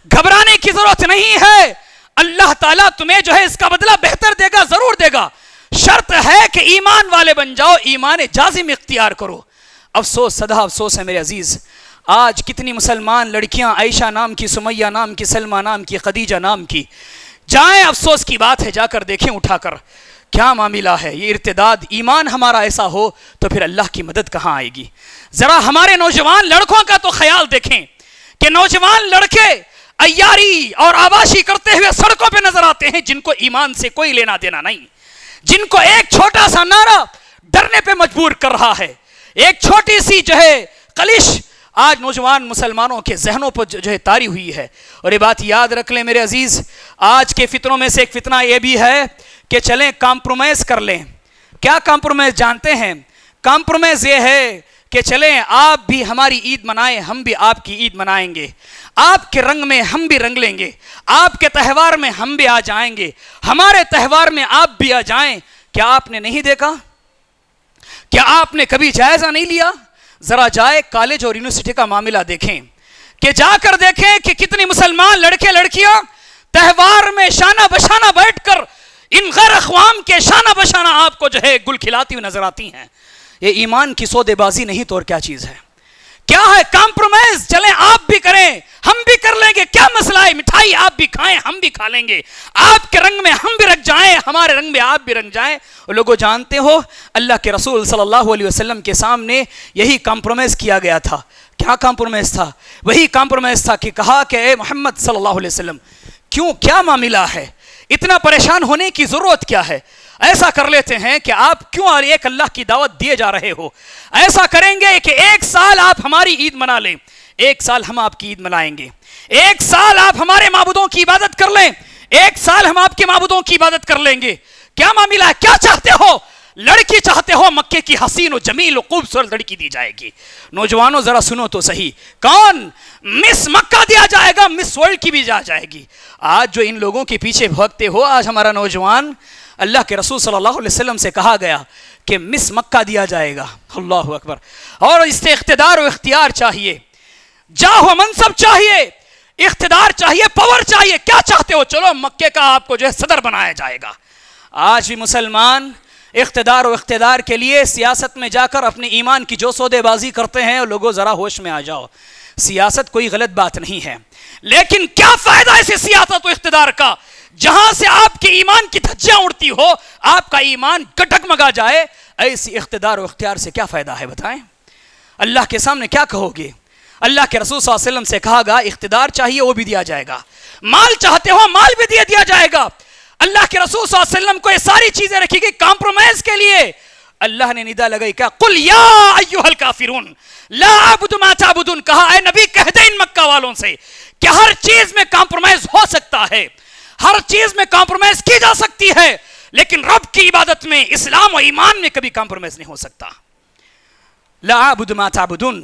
S1: گھبرانے کی ضرورت نہیں ہے. اللہ تعالیٰ تمہیں اس کا بدلہ بہتر دے گا، ضرور دے گا. شرط ہے کہ ایمان والے بن جاؤ، ایمان جازم اختیار کرو. افسوس، صدا افسوس ہے میرے عزیز، آج کتنی مسلمان لڑکیاں عائشہ نام کی، سمیہ نام کی، سلمہ نام کی، خدیجہ نام کی، جائیں افسوس کی بات ہے، جا کر دیکھیں اٹھا کر کیا معاملہ ہے. یہ ارتداد، ایمان ہمارا ایسا ہو تو پھر اللہ کی مدد کہاں آئے گی؟ ذرا ہمارے نوجوان لڑکوں کا تو خیال دیکھیں کہ نوجوان لڑکے عیاری اور آباشی کرتے ہوئے سڑکوں پہ نظر آتے ہیں جن کو ایمان سے کوئی لینا دینا نہیں، جن کو ایک چھوٹا سا نعرہ ڈرنے پہ مجبور کر رہا ہے، ایک چھوٹی سی کلش آج نوجوان مسلمانوں کے ذہنوں پر تاری ہوئی ہے. اور یہ بات یاد رکھ لیں میرے عزیز، آج کے فتنوں میں سے ایک فتنہ یہ بھی ہے کہ چلیں کمپرومائز کر لیں. کیا کمپرومائز جانتے ہیں؟ کمپرومائز یہ ہے کہ چلیں آپ بھی ہماری عید منائیں، ہم بھی آپ کی عید منائیں گے، آپ کے رنگ میں ہم بھی رنگ لیں گے، آپ کے تہوار میں ہم بھی آ جائیں گے، ہمارے تہوار میں آپ بھی آ جائیں. کیا آپ نے نہیں دیکھا؟ کیا آپ نے کبھی جائزہ نہیں لیا؟ ذرا جائے کالج اور یونیورسٹی کا معاملہ دیکھیں، کہ جا کر دیکھیں کہ کتنی مسلمان لڑکے لڑکیاں تہوار میں شانہ بشانہ بیٹھ کر ان غیر اقوام کے شانہ بشانہ آپ کو گل کھلاتی ہوئی نظر آتی ہیں. یہ ایمان کی سودے بازی نہیں تو اور کیا چیز ہے؟ کیا ہے کمپرومائز؟ چلیں آپ بھی کریں، ہم بھی کر لیں گے، کیا مسئلہ ہے؟ مٹھائی آپ بھی کھائیں، ہم بھی کھا لیں گے، آپ کے رنگ میں ہم بھی رنگ جائیں، ہمارے رنگ میں آپ بھی رنگ جائیں. اور لوگوں جانتے ہو اللہ کے رسول صلی اللہ علیہ وسلم کے سامنے یہی کمپرومائز کیا گیا تھا. کیا کمپرومائز تھا؟ وہی کمپرومائز تھا کہ کہا کہ اے محمد صلی اللہ علیہ وسلم، کیا معاملہ ہے؟ اتنا پریشان ہونے کی ضرورت کیا ہے؟ ایسا کر لیتے ہیں کہ آپ کیوں ایک اللہ کی دعوت دیے جا رہے ہو، ایسا کریں گے کہ 1 سال آپ ہماری عید منا لیں، 1 سال ہم آپ کی عید منائیں گے، 1 سال آپ ہمارے معبودوں کی عبادت کر لیں، 1 سال ہم آپ کے معبودوں کی عبادت کر لیں گے. کیا معاملہ ہے؟ کیا چاہتے ہو؟ لڑکی چاہتے ہو؟ مکے کی حسین و جمیل و خوبصورت لڑکی دی جائے گی. نوجوانوں ذرا سنو تو صحیح، کون؟ مس مکہ دیا جائے گا، مس ورلڈ کی بھی جائے گی. آج جو ان لوگوں کے پیچھے بھاگتے ہو، آج ہمارا نوجوان، اللہ کے رسول صلی اللہ علیہ وسلم سے کہا گیا کہ مس مکہ دیا جائے گا. اللہ اکبر. اور اس سے اقتدار و اختیار چاہیے، جاہ و منصب چاہیے، اقتدار چاہیے، پاور چاہیے. کیا چاہتے ہو؟ چلو مکے کا آپ کو صدر بنایا جائے گا. آج بھی مسلمان اقتدار و اقتدار کے لیے سیاست میں جا کر اپنے ایمان کی جو سودے بازی کرتے ہیں. اور لوگوں ذرا ہوش میں آ جاؤ، سیاست کوئی غلط بات نہیں ہے، لیکن کیا فائدہ ایسی سیاست و اقتدار کا جہاں سے آپ کے ایمان کی دھجیاں اڑتی ہو، آپ کا ایمان ڈگمگا جائے؟ ایسی اقتدار و اختیار سے کیا فائدہ ہے بتائیں؟ اللہ کے سامنے کیا کہو گے؟ اللہ کے رسول صلی اللہ علیہ وسلم سے کہا گا اقتدار چاہیے وہ بھی دیا جائے گا، مال چاہتے ہو مال بھی دیا جائے گا. اللہ کے رسول صلی اللہ علیہ وسلم کو یہ ساری چیزیں رکھی گئی کمپرومائز کے لیے. اللہ نے ندا لگائی کہا قل یا ایھا الکافرون لا اعبد ما تعبدون، کہا اے نبی کہہ دے ان مکہ والوں سے کہ ہر چیز میں کمپرومائز ہو سکتا ہے، ہر چیز میں کمپرومائز کی جا سکتی ہے، لیکن رب کی عبادت میں، اسلام و ایمان میں کبھی کمپرومائز نہیں ہو سکتا۔ لا اعبد ما تعبدون،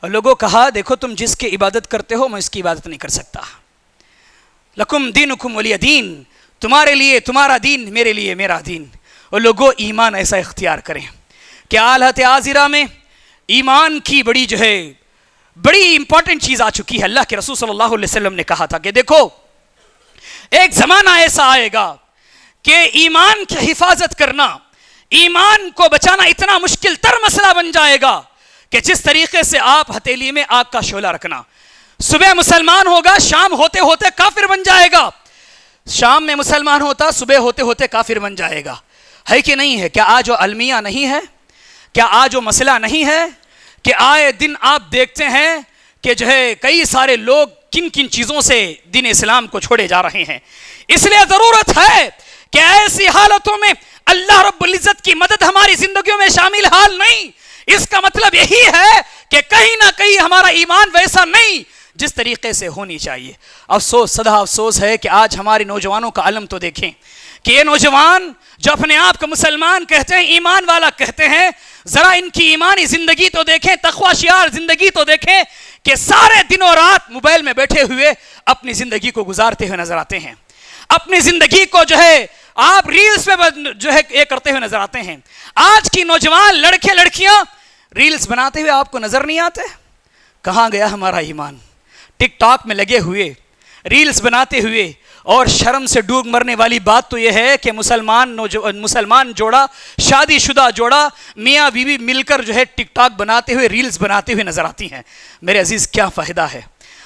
S1: اور لوگوں کہا دیکھو تم جس کی عبادت کرتے ہو میں اس کی عبادت نہیں کر سکتا، لکم دینکم ولی دین، تمہارے لیے تمہارا دین، میرے لیے میرا دین۔ اور لوگوں ایمان ایسا اختیار کریں کہ حالت عاذرہ میں ایمان کی بڑی امپورٹنٹ چیز آ چکی ہے۔ اللہ کے رسول صلی اللہ علیہ وسلم نے کہا تھا کہ دیکھو ایک زمانہ ایسا آئے گا کہ ایمان کی حفاظت کرنا، ایمان کو بچانا اتنا مشکل تر مسئلہ بن جائے گا کہ جس طریقے سے آپ ہتھیلی میں آگ کا شعلہ رکھنا، صبح مسلمان ہوگا شام ہوتے ہوتے کافر بن جائے گا، شام میں مسلمان ہوتا صبح ہوتے ہوتے کافر بن جائے گا، ہے کہ نہیں ہے؟ کیا آج وہ المیہ نہیں ہے؟ کیا آج وہ مسئلہ نہیں ہے کہ آئے دن آپ دیکھتے ہیں کہ کئی سارے لوگ کن کن چیزوں سے دین اسلام کو چھوڑے جا رہے ہیں؟ اس لیے ضرورت ہے کہ ایسی حالتوں میں اللہ رب العزت کی مدد ہماری زندگیوں میں شامل حال نہیں۔ اس کا مطلب یہی ہے کہ کہیں نہ کہیں ہمارا ایمان ویسا نہیں جس طریقے سے ہونی چاہیے۔ افسوس، صدا افسوس ہے کہ آج ہمارے نوجوانوں کا عالم تو دیکھیں کہ یہ نوجوان جو اپنے آپ کو مسلمان کہتے ہیں، ایمان والا کہتے ہیں، ذرا ان کی ایمانی زندگی تو دیکھیں، تقوی شعار زندگی تو دیکھیں کہ سارے دن و رات موبائل میں بیٹھے ہوئے اپنی زندگی کو گزارتے ہوئے نظر آتے ہیں، اپنی زندگی کو آپ ریلز پہ یہ کرتے ہوئے نظر آتے ہیں۔ آج کی نوجوان لڑکے لڑکیاں ریلز بناتے ہوئے آپ کو نظر نہیں آتے؟ کہاں گیا ہمارا ایمان؟ ٹک ٹاک میں لگے ہوئے، ریلز بناتے ہوئے، اور شرم سے ڈوب مرنے والی بات تو یہ ہے کہ مسلمان جوڑا، شادی شدہ جوڑا، میاں بیوی مل کر ٹک ٹاک بناتے ہوئے، ریلز بناتے ہوئے نظر آتی ہیں۔ میرے عزیز کیا فائدہ ہے؟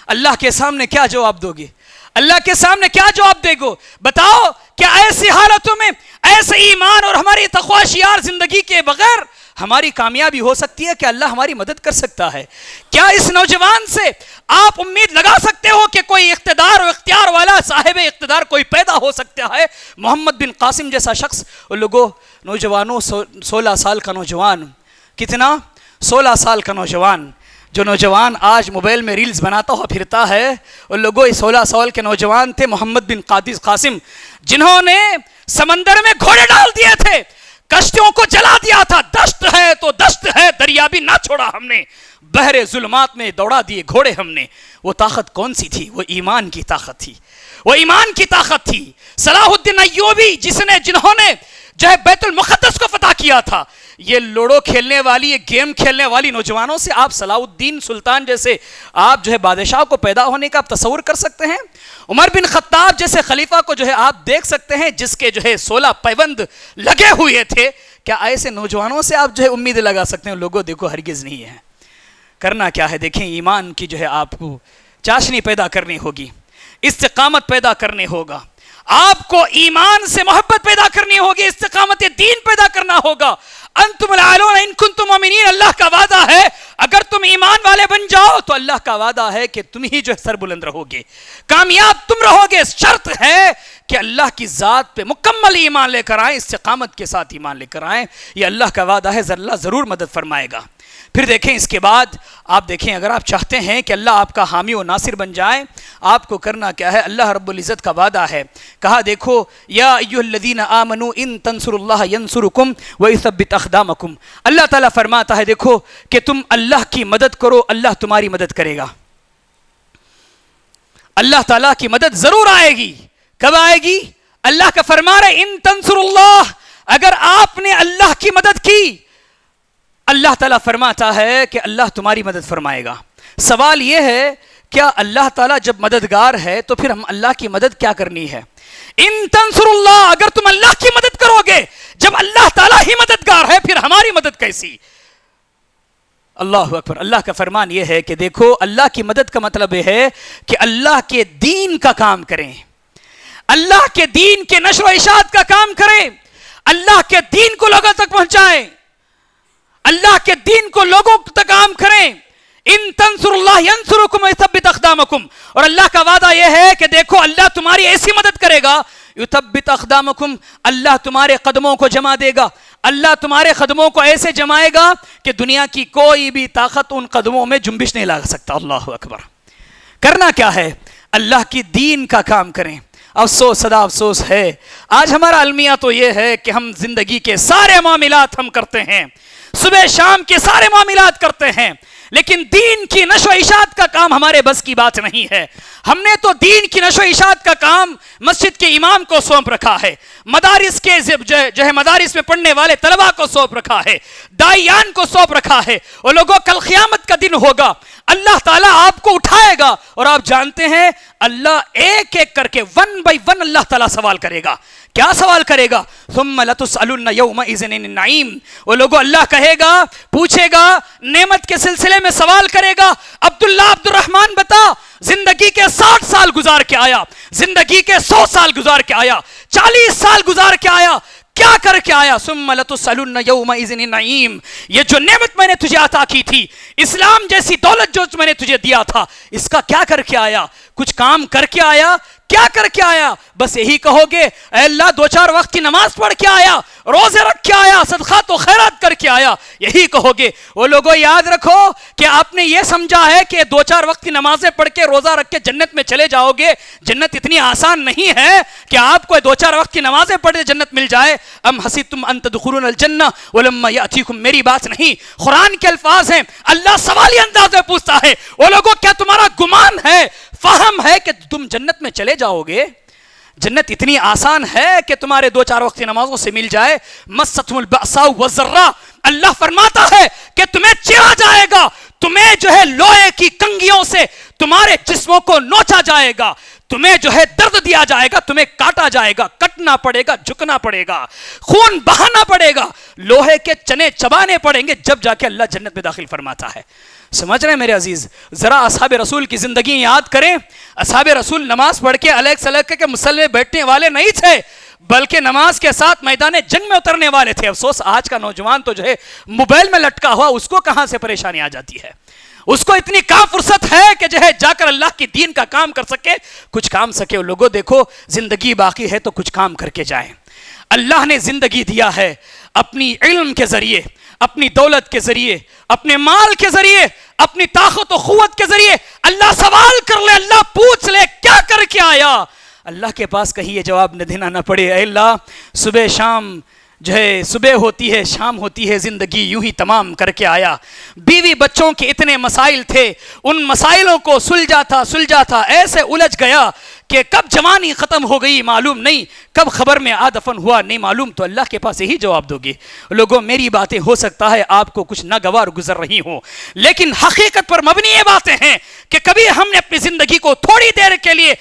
S1: اللہ کے سامنے کیا جواب دو گے؟ اللہ کے سامنے کیا جواب دے گو؟ بتاؤ کیا ایسی حالتوں میں ایسے ایمان اور ہماری تقوی شعار زندگی کے بغیر ہماری کامیابی ہو سکتی ہے کہ اللہ ہماری مدد کر سکتا ہے؟ کیا اس نوجوان سے آپ امید لگا سکتے ہو کہ کوئی اقتدار و اختیار والا صاحب اقتدار کوئی پیدا ہو سکتا ہے؟ محمد بن قاسم جیسا شخص، لوگوں نوجوانوں 16 سال کا نوجوان، کتنا 16 سال کا نوجوان، جو نوجوان آج موبائل میں ریلز بناتا ہوا پھرتا ہے، اور لوگوں 16 سال کے نوجوان تھے محمد بن قاسم، جنہوں نے سمندر میں گھوڑے ڈال دیے تھے، کشتیوں کو جلا دیا تھا، دشت ہے تو دشت ہے، دریا بھی نہ چھوڑا ہم نے، بحر ظلمات میں دوڑا دیے گھوڑے ہم نے۔ وہ طاقت کون سی تھی؟ وہ ایمان کی طاقت تھی، وہ ایمان کی طاقت تھی۔ صلاح الدین ایوبی جنہوں نے بیت المقدس کو فتح کیا تھا، یہ لوڈو کھیلنے والی، یہ گیم کھیلنے والی نوجوانوں سے آپ صلاح الدین سلطان جیسے آپ بادشاہ کو پیدا ہونے کا آپ تصور کر سکتے ہیں؟ عمر بن خطاب جیسے خلیفہ کو آپ دیکھ سکتے ہیں جس کے 16 پیوند لگے ہوئے تھے؟ کیا ایسے نوجوانوں سے آپ امید لگا سکتے ہیں؟ لوگوں دیکھو ہرگز نہیں ہے۔ کرنا کیا ہے؟ دیکھیں ایمان کی آپ کو چاشنی پیدا کرنی ہوگی، استقامت پیدا کرنے ہوگا، آپ کو ایمان سے محبت پیدا کرنی ہوگی، استقامت دین پیدا کرنا ہوگا۔ انتم العالون ان کنتم مؤمنین، اللہ کا وعدہ ہے اگر تم ایمان والے بن جاؤ تو اللہ کا وعدہ ہے کہ تم ہی سر بلند رہو گے، کامیاب تم رہو گے۔ شرط ہے کہ اللہ کی ذات پہ مکمل ایمان لے کر آئیں، استقامت کے ساتھ ایمان لے کر آئیں، یہ اللہ کا وعدہ ہے، اللہ ضرور مدد فرمائے گا۔ پھر دیکھیں اس کے بعد آپ دیکھیں، اگر آپ چاہتے ہیں کہ اللہ آپ کا حامی و ناصر بن جائے، آپ کو کرنا کیا ہے؟ اللہ رب العزت کا وعدہ ہے، کہا دیکھو یا ایھا الذین آمنوا ان تنصروا اللہ ینصرکم ویثبت اقدامکم۔ اللہ تعالیٰ فرماتا ہے دیکھو کہ تم اللہ کی مدد کرو، اللہ تمہاری مدد کرے گا۔ اللہ تعالیٰ کی مدد ضرور آئے گی۔ کب آئے گی؟ اللہ کا فرمان ہے ان تنصروا اللہ، اگر آپ نے اللہ کی مدد کی، اللہ تعالیٰ فرماتا ہے کہ اللہ تمہاری مدد فرمائے گا۔ سوال یہ ہے کیا اللہ تعالیٰ جب مددگار ہے تو پھر ہم اللہ کی مدد کیا کرنی ہے؟ ان تنصروا اللہ، اگر تم اللہ کی مدد کرو گے، جب اللہ تعالیٰ ہی مددگار ہے پھر ہماری مدد کیسی؟ اللہ اکبر۔ اللہ کا فرمان یہ ہے کہ دیکھو اللہ کی مدد کا مطلب یہ ہے کہ اللہ کے دین کا کام کریں، اللہ کے دین کے نشر و اشاعت کا کام کریں، اللہ کے دین کو لوگوں تک پہنچائیں، اللہ کے دین کو لوگوں تک عام کریں۔ ان تنصر اللہ ینصرکم ویثبت اقدامکم، اور اللہ کا وعدہ یہ ہے کہ دیکھو اللہ تمہاری ایسی مدد کرے گا یثبت اقدامکم، اللہ تمہارے قدموں کو جما دے گا، اللہ تمہارے قدموں کو ایسے جمائے گا کہ دنیا کی کوئی بھی طاقت ان قدموں میں جنبش نہیں لا سکتا۔ اللہ اکبر۔ کرنا کیا ہے؟ اللہ کی دین کا کام کریں۔ افسوس صدا افسوس ہے، آج ہمارا المیہ تو یہ ہے کہ ہم زندگی کے سارے معاملات ہم کرتے ہیں، صبح شام کے سارے معاملات کرتے ہیں، لیکن دین کی نشر و اشاعت کا کام ہمارے بس کی بات نہیں ہے۔ ہم نے تو دین کی نشر و اشاعت کا کام مسجد کے امام کو سونپ رکھا ہے، مدارس کے جو ہے مدارس میں پڑھنے والے طلباء کو سونپ رکھا ہے، داعیان کو سونپ رکھا ہے۔ اور لوگوں، کل قیامت کا دن ہوگا، اللہ تعالیٰ آپ کو اٹھائے گا، اور آپ جانتے ہیں اللہ ایک ایک کر کے ون بائی ون اللہ تعالیٰ سوال کرے گا۔ کیا سوال کرے گا؟ ثم لتسألن یومئذ عن النعیم۔ وہ لوگوں، اللہ کہے گا، پوچھے گا، نعمت کے سلسلے میں سوال کرے گا۔ عبداللہ عبد الرحمن بتا، زندگی کے 60 سال گزار کے آیا، زندگی کے 100 سال گزار کے آیا، 40 سال گزار کے آیا، کیا کر کے آیا؟ ثم لتسألن یومئذ عن النعیم۔ یہ جو نعمت میں نے تجھے عطا کی تھی، اسلام جیسی دولت جو میں نے تجھے دیا تھا، اس کا کیا کر کے آیا؟ کچھ کام کر کے آیا؟ کیا کر کے آیا؟ بس یہی کہو گے، اے اللہ 2-4 وقت کی نماز پڑھ کے آیا، روزے رکھ کے آیا، صدقات و خیرات کر کے آیا، یہی کہو گے۔ وہ لوگوں، یاد رکھو کہ آپ نے یہ سمجھا ہے کہ 2-4 وقت کی نمازیں پڑھ کے روزہ رکھ کے جنت میں چلے جاؤ گے۔ جنت اتنی آسان نہیں ہے کہ آپ کو 2-4 وقت کی نمازیں پڑھ کے جنت مل جائے۔ ام حسبتم ان تدخلون الجنہ ولما یأتیکم، میری بات نہیں، قرآن کے الفاظ ہیں، اللہ سوالی انداز میں پوچھتا ہے، وہ لوگوں کیا تمہارا گمان ہے، فہم ہے کہ تم جنت میں چلے جاؤ گے؟ جنت اتنی آسان ہے کہ تمہارے 2-4 وقت کی نمازوں سے مل جائے؟ مستهم البأساء والضراء، اللہ فرماتا ہے کہ تمہیں چیرا جائے گا، تمہیں جو ہے لوہے کی کنگھیوں سے تمہارے جسموں کو نوچا جائے گا، تمہیں جو ہے درد دیا جائے گا، تمہیں کاٹا جائے گا، کٹنا پڑے گا، جھکنا پڑے گا، خون بہانا پڑے گا، لوہے کے چنے چبانے پڑیں گے، جب جا کے اللہ جنت میں داخل فرماتا ہے۔ سمجھ رہے ہیں میرے عزیز؟ ذرا اصحاب رسول کی زندگی یاد کریں۔ اصحاب رسول نماز پڑھ کے الگ سلگ کے مصلی میں بیٹھنے والے نہیں تھے، بلکہ نماز کے ساتھ میدان جنگ میں اترنے والے تھے۔ افسوس آج کا نوجوان تو جو ہے موبائل میں لٹکا ہوا، اس کو کہاں سے پریشانی آ جاتی ہے؟ اس کو اتنی کہاں فرصت ہے کہ جو ہے جا کر اللہ کی دین کا کام کر سکے، کچھ کام سکے۔ لوگوں دیکھو، زندگی باقی ہے تو کچھ کام کر کے جائیں۔ اللہ نے زندگی دیا ہے اپنی علم کے ذریعے، اپنی دولت کے ذریعے، اپنے مال کے ذریعے، اپنی طاقت و قوت کے ذریعے۔ اللہ سوال کر لے، اللہ پوچھ لے، کیا کر کے آیا؟ اللہ کے پاس کہیں یہ جواب نہ دینا نہ پڑے، اے اللہ صبح شام جو ہے، صبح ہوتی ہے شام ہوتی ہے، زندگی یوں ہی تمام کر کے آیا۔ بیوی بچوں کے اتنے مسائل تھے، ان مسائلوں کو سلجھا تھا، ایسے الجھ گیا کہ کب جوانی ختم ہو گئی معلوم نہیں، کب خبر میں دفن ہوا نہیں معلوم۔ تو اللہ کے پاس یہی جواب دو گے۔ لوگوں، میری باتیں ہو سکتا ہے آپ کو کچھ ناگوار گزر رہی ہوں، لیکن حقیقت پر مبنی یہ باتیں ہیں کہ کبھی ہم نے اپنی زندگی کو تھوڑی دیر کے لیے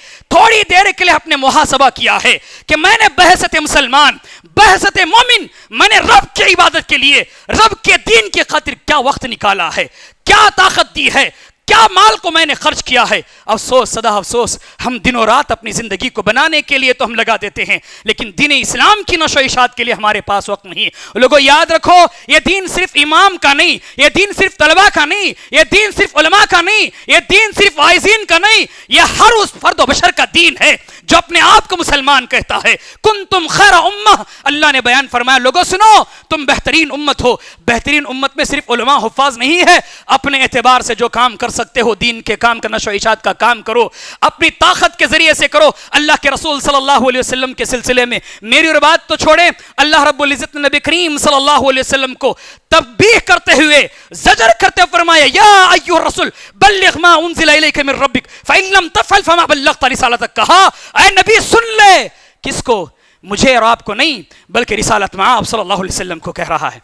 S1: اپنے محاسبہ کیا ہے کہ میں نے بحثت مسلمان، بحثت مومن، میں نے رب کی عبادت کے لیے، رب کے دین کی خاطر کیا وقت نکالا ہے، کیا طاقت دی ہے، کیا مال کو میں نے خرچ کیا ہے۔ افسوس صدا افسوس، ہم دن و رات اپنی زندگی کو بنانے کے لیے تو ہم لگا دیتے ہیں، لیکن دین اسلام کی نشر و اشاعت کے لیے ہمارے پاس وقت نہیں۔ لوگوں، یاد رکھو، یہ دین صرف امام کا نہیں، یہ دین صرف طلباء کا نہیں، یہ دین صرف علماء کا نہیں، یہ دین صرف واعظین کا نہیں، یہ ہر اس فرد و بشر کا دین ہے جو اپنے آپ کو مسلمان کہتا ہے۔ کنتم خیر امہ، اللہ نے بیان فرمایا، لوگوں سنو، تم بہترین امت ہو۔ بہترین امت میں صرف علماء حفاظ نہیں ہے، اپنے اعتبار سے جو کام کر سکتے ہو، دین کے کام کا نشر و اشاعت کا کام کرو، اپنی طاقت کے ذریعے سے کرو۔ اللہ کے رسول صلی اللہ علیہ وسلم کے سلسلے میں میری اور بات تو چھوڑیں، اللہ رب العزت نے نبی کریم صلی اللہ علیہ وسلم کو تنبیہ کرتے ہوئے، زجر کرتے فرمایا، یا ایھا الرسول بلغ ما انزل الیک من ربک فإن لم تفعل فما بلغت رسالتک۔ کہا اے نبی سن لے، کس کو؟ مجھے اور آپ کو نہیں، بلکہ رسالت میں آپ صلی اللہ علیہ وسلم کو کہہ رہا ہے۔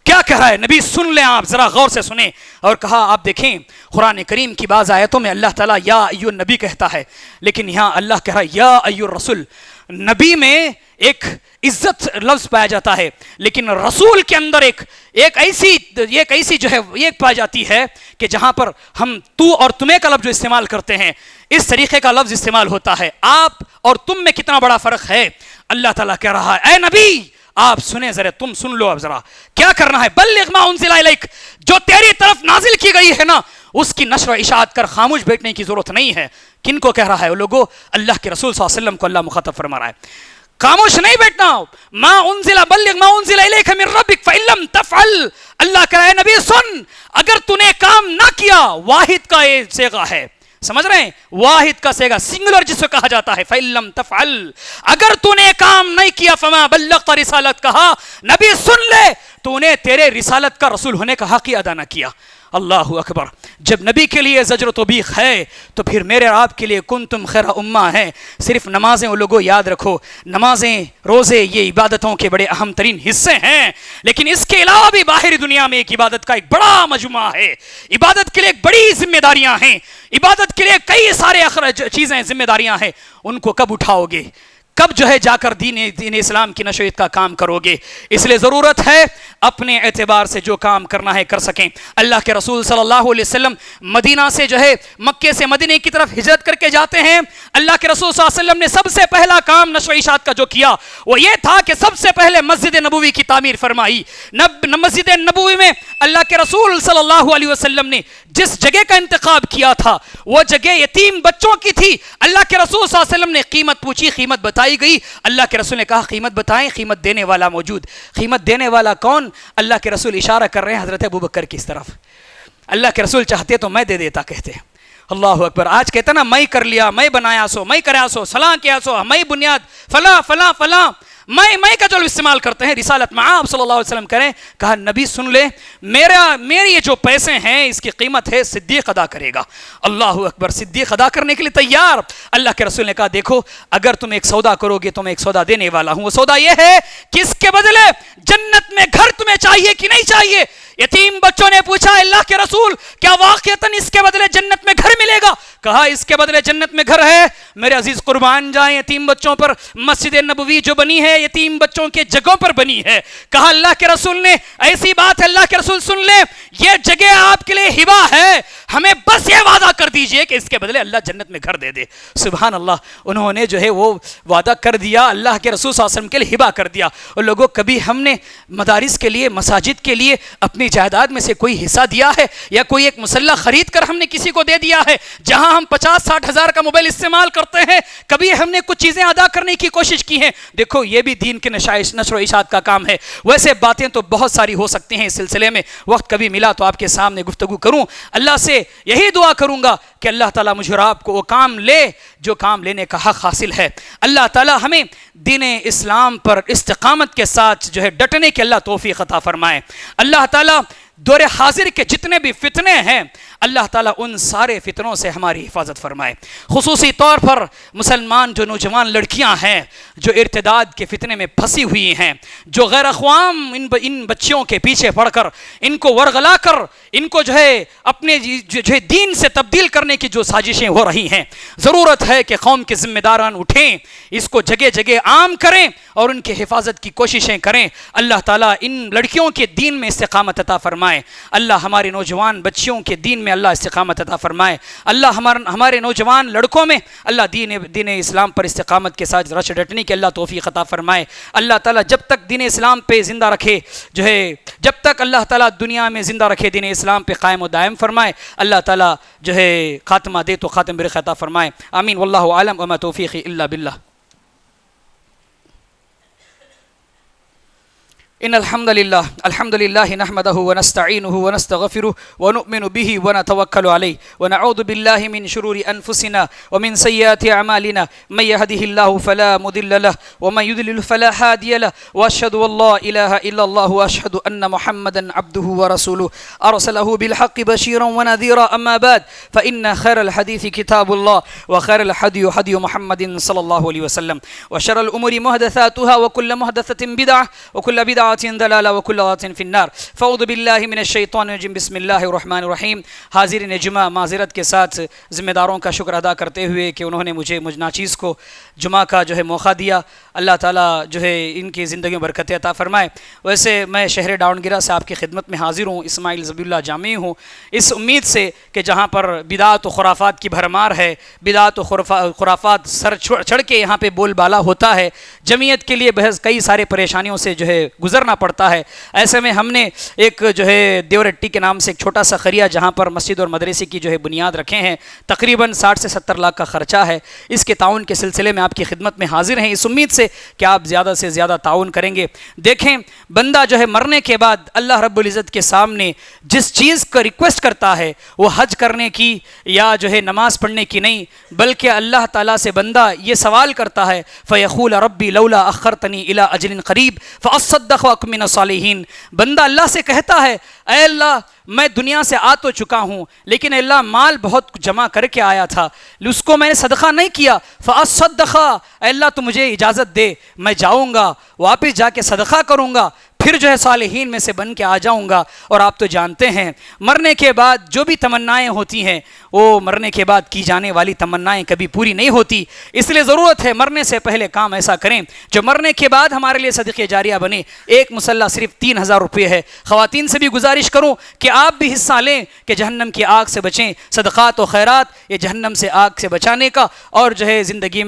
S1: کیا کہہ رہا ہے نبی؟ سن لیں، آپ ذرا غور سے سنیں۔ اور کہا، آپ دیکھیں قرآن کریم کی بعض آیتوں میں اللہ تعالیٰ یا ایھا النبی کہتا ہے، لیکن یہاں اللہ کہہ رہا ہے یا ایھا الرسول۔ نبی میں ایک عزت لفظ پایا جاتا ہے، لیکن رسول کے اندر ایک ایسی جو ہے ایک پائی جاتی ہے کہ جہاں پر ہم تو اور تمہیں کا لفظ جو استعمال کرتے ہیں، اس طریقے کا لفظ استعمال ہوتا ہے۔ آپ اور تم میں کتنا بڑا فرق ہے۔ اللہ تعالیٰ کہہ رہا ہے، اے نبی آپ سنیں ذرا، تم سن لو اب ذرا، کیا کرنا ہے؟ بلغ ما انزل الیک، جو تیری طرف نازل کی گئی ہے نا، اس کی نشر و اشاعت کر، خاموش بیٹھنے کی ضرورت نہیں ہے۔ کن کو کہہ رہا ہے؟ وہ لوگوں، اللہ کے رسول صلی اللہ علیہ وسلم کو اللہ مخاطب فرما رہا ہے۔ خاموش نہیں بیٹھنا. ما انزل بلغ ما انزل الیک من ربک فإن لم تفعل. اللہ کہہ رہا ہے نبی سن، اگر تو نے کام نہ کیا، واحد کا یہ صیغہ ہے، سمجھ رہے ہیں، واحد کا صیغہ سنگولر جس کو کہا جاتا ہے، فإن لم تفعل، اگر تو نے کام نہیں کیا، فما بلغت رسالت، کہا نبی سن لے، تو نے تیرے رسالت کا رسول ہونے کا حق ہی ادا نہ کیا. اللہ اکبر. جب نبی کے لیے زجر و توبیخ ہے تو پھر میرے آپ کے لیے کنتم خیر امہ ہے. صرف نمازیں وہ لوگوں یاد رکھو، نمازیں روزے یہ عبادتوں کے بڑے اہم ترین حصے ہیں، لیکن اس کے علاوہ بھی باہری دنیا میں ایک عبادت کا ایک بڑا مجموعہ ہے. عبادت کے لیے ایک بڑی ذمہ داریاں ہیں، عبادت کے لیے کئی سارے چیزیں ذمہ داریاں ہیں. ان کو کب اٹھاؤ گے؟ کب جو ہے جا کر دین اسلام کی نشریت کا کام کرو گے؟ اس لیے ضرورت ہے اپنے اعتبار سے جو کام کرنا ہے کر سکیں. اللہ کے رسول صلی اللہ علیہ وسلم مدینہ سے جو ہے مکے سے مدینے کی طرف ہجرت کر کے جاتے ہیں. اللہ کے رسول صلی اللہ علیہ وسلم نے سب سے پہلا کام نشر و اشاعت کا جو کیا وہ یہ تھا کہ سب سے پہلے مسجد نبوی کی تعمیر فرمائی. مسجد نبوی میں اللہ کے رسول صلی اللہ علیہ وسلم نے جس جگہ کا انتخاب کیا تھا وہ جگہ یتیم بچوں کی تھی. اللہ کے رسول صلی اللہ علیہ وسلم نے قیمت پوچھی، قیمت بتائی گئی. اللہ کے رسول نے کہا قیمت بتائیں، قیمت دینے والا موجود. قیمت دینے والا کون؟ اللہ کے رسول اشارہ کر رہے ہیں حضرت ابوبکر کی اس طرف. اللہ کے رسول چاہتے تو میں دے دیتا کہتے. اللہ اکبر. آج کہتا نا میں کر لیا، میں بنایا سو، میں کریا سو، صلاح کیا سو، میں بنیاد فلاں فلاں فلاں، میں کا جو استعمال کرتے ہیں. رسالت میں آپ صلی اللہ علیہ وسلم کریں. کہا نبی سن لے، میری یہ جو پیسے ہیں اس کی قیمت ہے صدیق ادا کرے گا. اللہ اکبر. صدیق ادا کرنے کے لیے تیار. اللہ کے رسول نے کہا دیکھو اگر تم ایک سودا کرو گے تو میں ایک سودا دینے والا ہوں. وہ سودا یہ ہے کہ اس کے بدلے جنت میں گھر تمہیں چاہیے کہ نہیں چاہیے؟ یتیم بچوں نے پوچھا اللہ کے رسول کیا واقعتاً اس کے بدلے جنت میں گھر ملے گا؟ کہا اس کے بدلے جنت میں گھر ہے. میرے عزیز قربان جائیں یتیم بچوں پر. مسجد نبوی جو بنی ہے یتیم بچوں کے جگہوں پر بنی ہے. کہا اللہ کے رسول نے ایسی بات ہے، اللہ کے رسول سن لیں یہ جگہ آپ کے لیے ہبہ ہے، ہمیں بس یہ وعدہ کر دیجئے کہ اس کے بدلے اللہ جنت میں گھر دے دے. سبحان اللہ. انہوں نے جو ہے وہ وعدہ کر دیا، اللہ کے رسول صلی اللہ علیہ وسلم کے لیے ہبہ کر دیا. اور لوگوں کبھی ہم نے مدارس کے لیے مساجد کے لیے اپنی جائیداد میں سے کوئی حصہ دیا ہے یا کوئی ایک مسلح خرید کر ہم نے کسی کو دے دیا ہے؟ جہاں ہم 50-60 ہزار کا موبائل استعمال کرتے ہیں کبھی ہم نے کچھ چیزیں ادا کرنے کی کوشش کی ہیں؟ دیکھو یہ بھی دین کے نشر و اشاعت کا کام ہے. ویسے باتیں تو بہت ساری ہو سکتی ہیں اس سلسلے میں، وقت کبھی ملا تو آپ کے سامنے گفتگو کروں. اللہ سے یہی دعا کروں گا کہ اللہ تعالیٰ مجھے اور آپ کو وہ کام لے جو کام لینے کا حق حاصل ہے. اللہ تعالیٰ ہمیں دین اسلام پر استقامت کے ساتھ جو ہے ڈٹنے کے اللہ توفیق عطا فرمائے. اللہ تعالیٰ دور حاضر کے جتنے بھی فتنے ہیں اللہ تعالیٰ ان سارے فتنوں سے ہماری حفاظت فرمائے. خصوصی طور پر مسلمان جو نوجوان لڑکیاں ہیں جو ارتداد کے فتنے میں پھنسی ہوئی ہیں، جو غیر اقوام ان بچیوں کے پیچھے پڑھ کر ان کو ورغلا کر ان کو جو ہے اپنے جو ہے دین سے تبدیل کرنے کی جو سازشیں ہو رہی ہیں، ضرورت ہے کہ قوم کے ذمہ داران اٹھیں، اس کو جگہ جگہ عام کریں اور ان کی حفاظت کی کوششیں کریں. اللہ تعالیٰ ان لڑکیوں کے دین میں استقامت عطا فرمائے. اللہ ہمارے نوجوان بچیوں کے دین میں اللہ استقامت عطا فرمائے. اللہ ہمارے نوجوان لڑکوں میں اللہ دین اسلام پر استقامت کے ساتھ رش ڈٹنے کے اللہ توفیق عطا فرمائے. اللہ تعالیٰ جب تک دین اسلام پہ زندہ رکھے جو ہے جب تک اللہ تعالیٰ دنیا میں زندہ رکھے دین اسلام پہ قائم و دائم فرمائے. اللہ تعالیٰ جو ہے خاتمہ دے تو خاتم برخ عطا فرمائے. آمین. واللہ اعلم وما توفیقی الا باللہ. ان الحمد لله نحمده ونستعينه ونستغفره ونؤمن به ونتوكل عليه ونعوذ بالله من شرور انفسنا ومن سيئات اعمالنا من يهده الله فلا مضل له ومن يضلل فلا هادي له واشهد ان لا اله الا الله واشهد ان محمدا عبده ورسوله ارسله بالحق بشيرا ونذيرا. اما بعد فان خير الحديث كتاب الله وخير الهدي هدي محمد صلى الله عليه وسلم وشر الامور محدثاتها وكل محدثة بدعة وكل بدعة دلالہ وکل ضلالۃ فی النار. فاعوذ باللہ من الشیطان الرجیم. بسم اللہ الرحمن الرحیم. حاضرین جمعہ معذرت کے ساتھ ذمہ داروں کا شکر ادا کرتے ہوئے کہ انہوں نے مجھے ناچیز کو جمعہ کا جو ہے موقع دیا. اللہ تعالیٰ جو ہے ان کی زندگیوں برکت عطا فرمائے. ویسے میں شہر ڈاون گرہ سے آپ کی خدمت میں حاضر ہوں. اسماعیل ذبیح اللہ جامی ہوں اس امید سے کہ جہاں پر بدعت و خرافات کی بھرمار ہے، بدعت و خرافات سر چڑھ کے یہاں پہ بول بالا ہوتا ہے، جمعیت کے لیے بحث کئی سارے پریشانیوں سے جو ہے گزر گزرنا پڑتا ہے. ایسے میں ہم نے ایک جو ہے دیورٹی کے نام سے ایک چھوٹا سا خریہ جہاں پر مسجد اور مدرسے کی جو ہے بنیاد رکھے ہیں, تقریباً 60 سے 70 لاکھ کا خرچہ ہے. اس کے تعاون کے سلسلے میں آپ کی خدمت میں حاضر ہیں, اس امید سے کہ آپ زیادہ سے زیادہ تعاون کریں گے. دیکھیں بندہ جو ہے مرنے کے بعد اللہ رب العزت کے سامنے جس چیز کو ریکویسٹ کرتا ہے وہ حج کرنے کی یا جو ہے نماز پڑھنے کی نہیں, بلکہ اللہ تعالیٰ سے بندہ یہ سوال کرتا ہے فیقول ربی لولا اخرتنی الی اجل قریب فاصدق واکن من الصالحین. بندہ اللہ سے کہتا ہے اے اللہ میں دنیا سے آ تو چکا ہوں لیکن اللہ مال بہت جمع کر کے آیا تھا, اس کو میں نے صدقہ نہیں کیا. فاصدق, اے اللہ تو مجھے اجازت دے, میں جاؤں گا واپس جا کے صدقہ کروں گا, پھر جو ہے صالحین میں سے بن کے آ جاؤں گا. اور آپ تو جانتے ہیں مرنے کے بعد جو بھی تمنائیں ہوتی ہیں وہ مرنے کے بعد کی جانے والی تمنائیں کبھی پوری نہیں ہوتی. اس لیے ضرورت ہے مرنے سے پہلے کام ایسا کریں جو مرنے کے بعد ہمارے لیے صدقہ جاریہ بنے. ایک مصلی صرف 3000 روپے ہے. خواتین سے بھی گزارش کروں کہ آپ بھی حصہ لیں کہ جہنم کی آگ سے بچیں. صدقات و خیرات یہ جہنم سے آگ سے بچانے کا اور جو ہے زندگی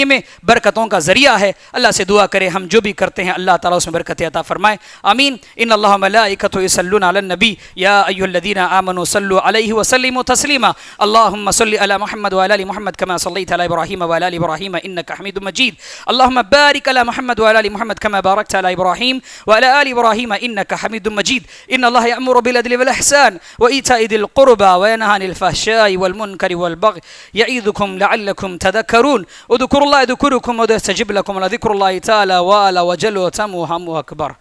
S1: میں برکتوں کا ذریعہ ہے. اللہ سے دعا کرے ہم جو بھی کرتے ہیں اللہ تعالیٰ اس میں برکت عطا فرمائے, آمین. ان اللہ ملائکۃ یصلون علی النبی یا ایھا الذین آمنوا صلوا علیہ وسلموا تسلیما. اللهم صل علی محمد وعلی ال محمد كما صليت على ابراہیم وعلى ال ابراہیم انك حمید مجید. اللهم بارک علی محمد وعلی ال محمد كما باركت على ابراہیم وعلى ال ابراہیم انك حمید مجید. ان اللہ یأمر بالعدل والاحسان وایتاء ذی القربى وینہی عن الفحشاء والمنکر والبغی یعظکم لعلکم تذکرون. اذکروا اللہ یذکرکم ویستجب لکم ولذکر اللہ تعالی وعلی وجل وتم وهم اکبر.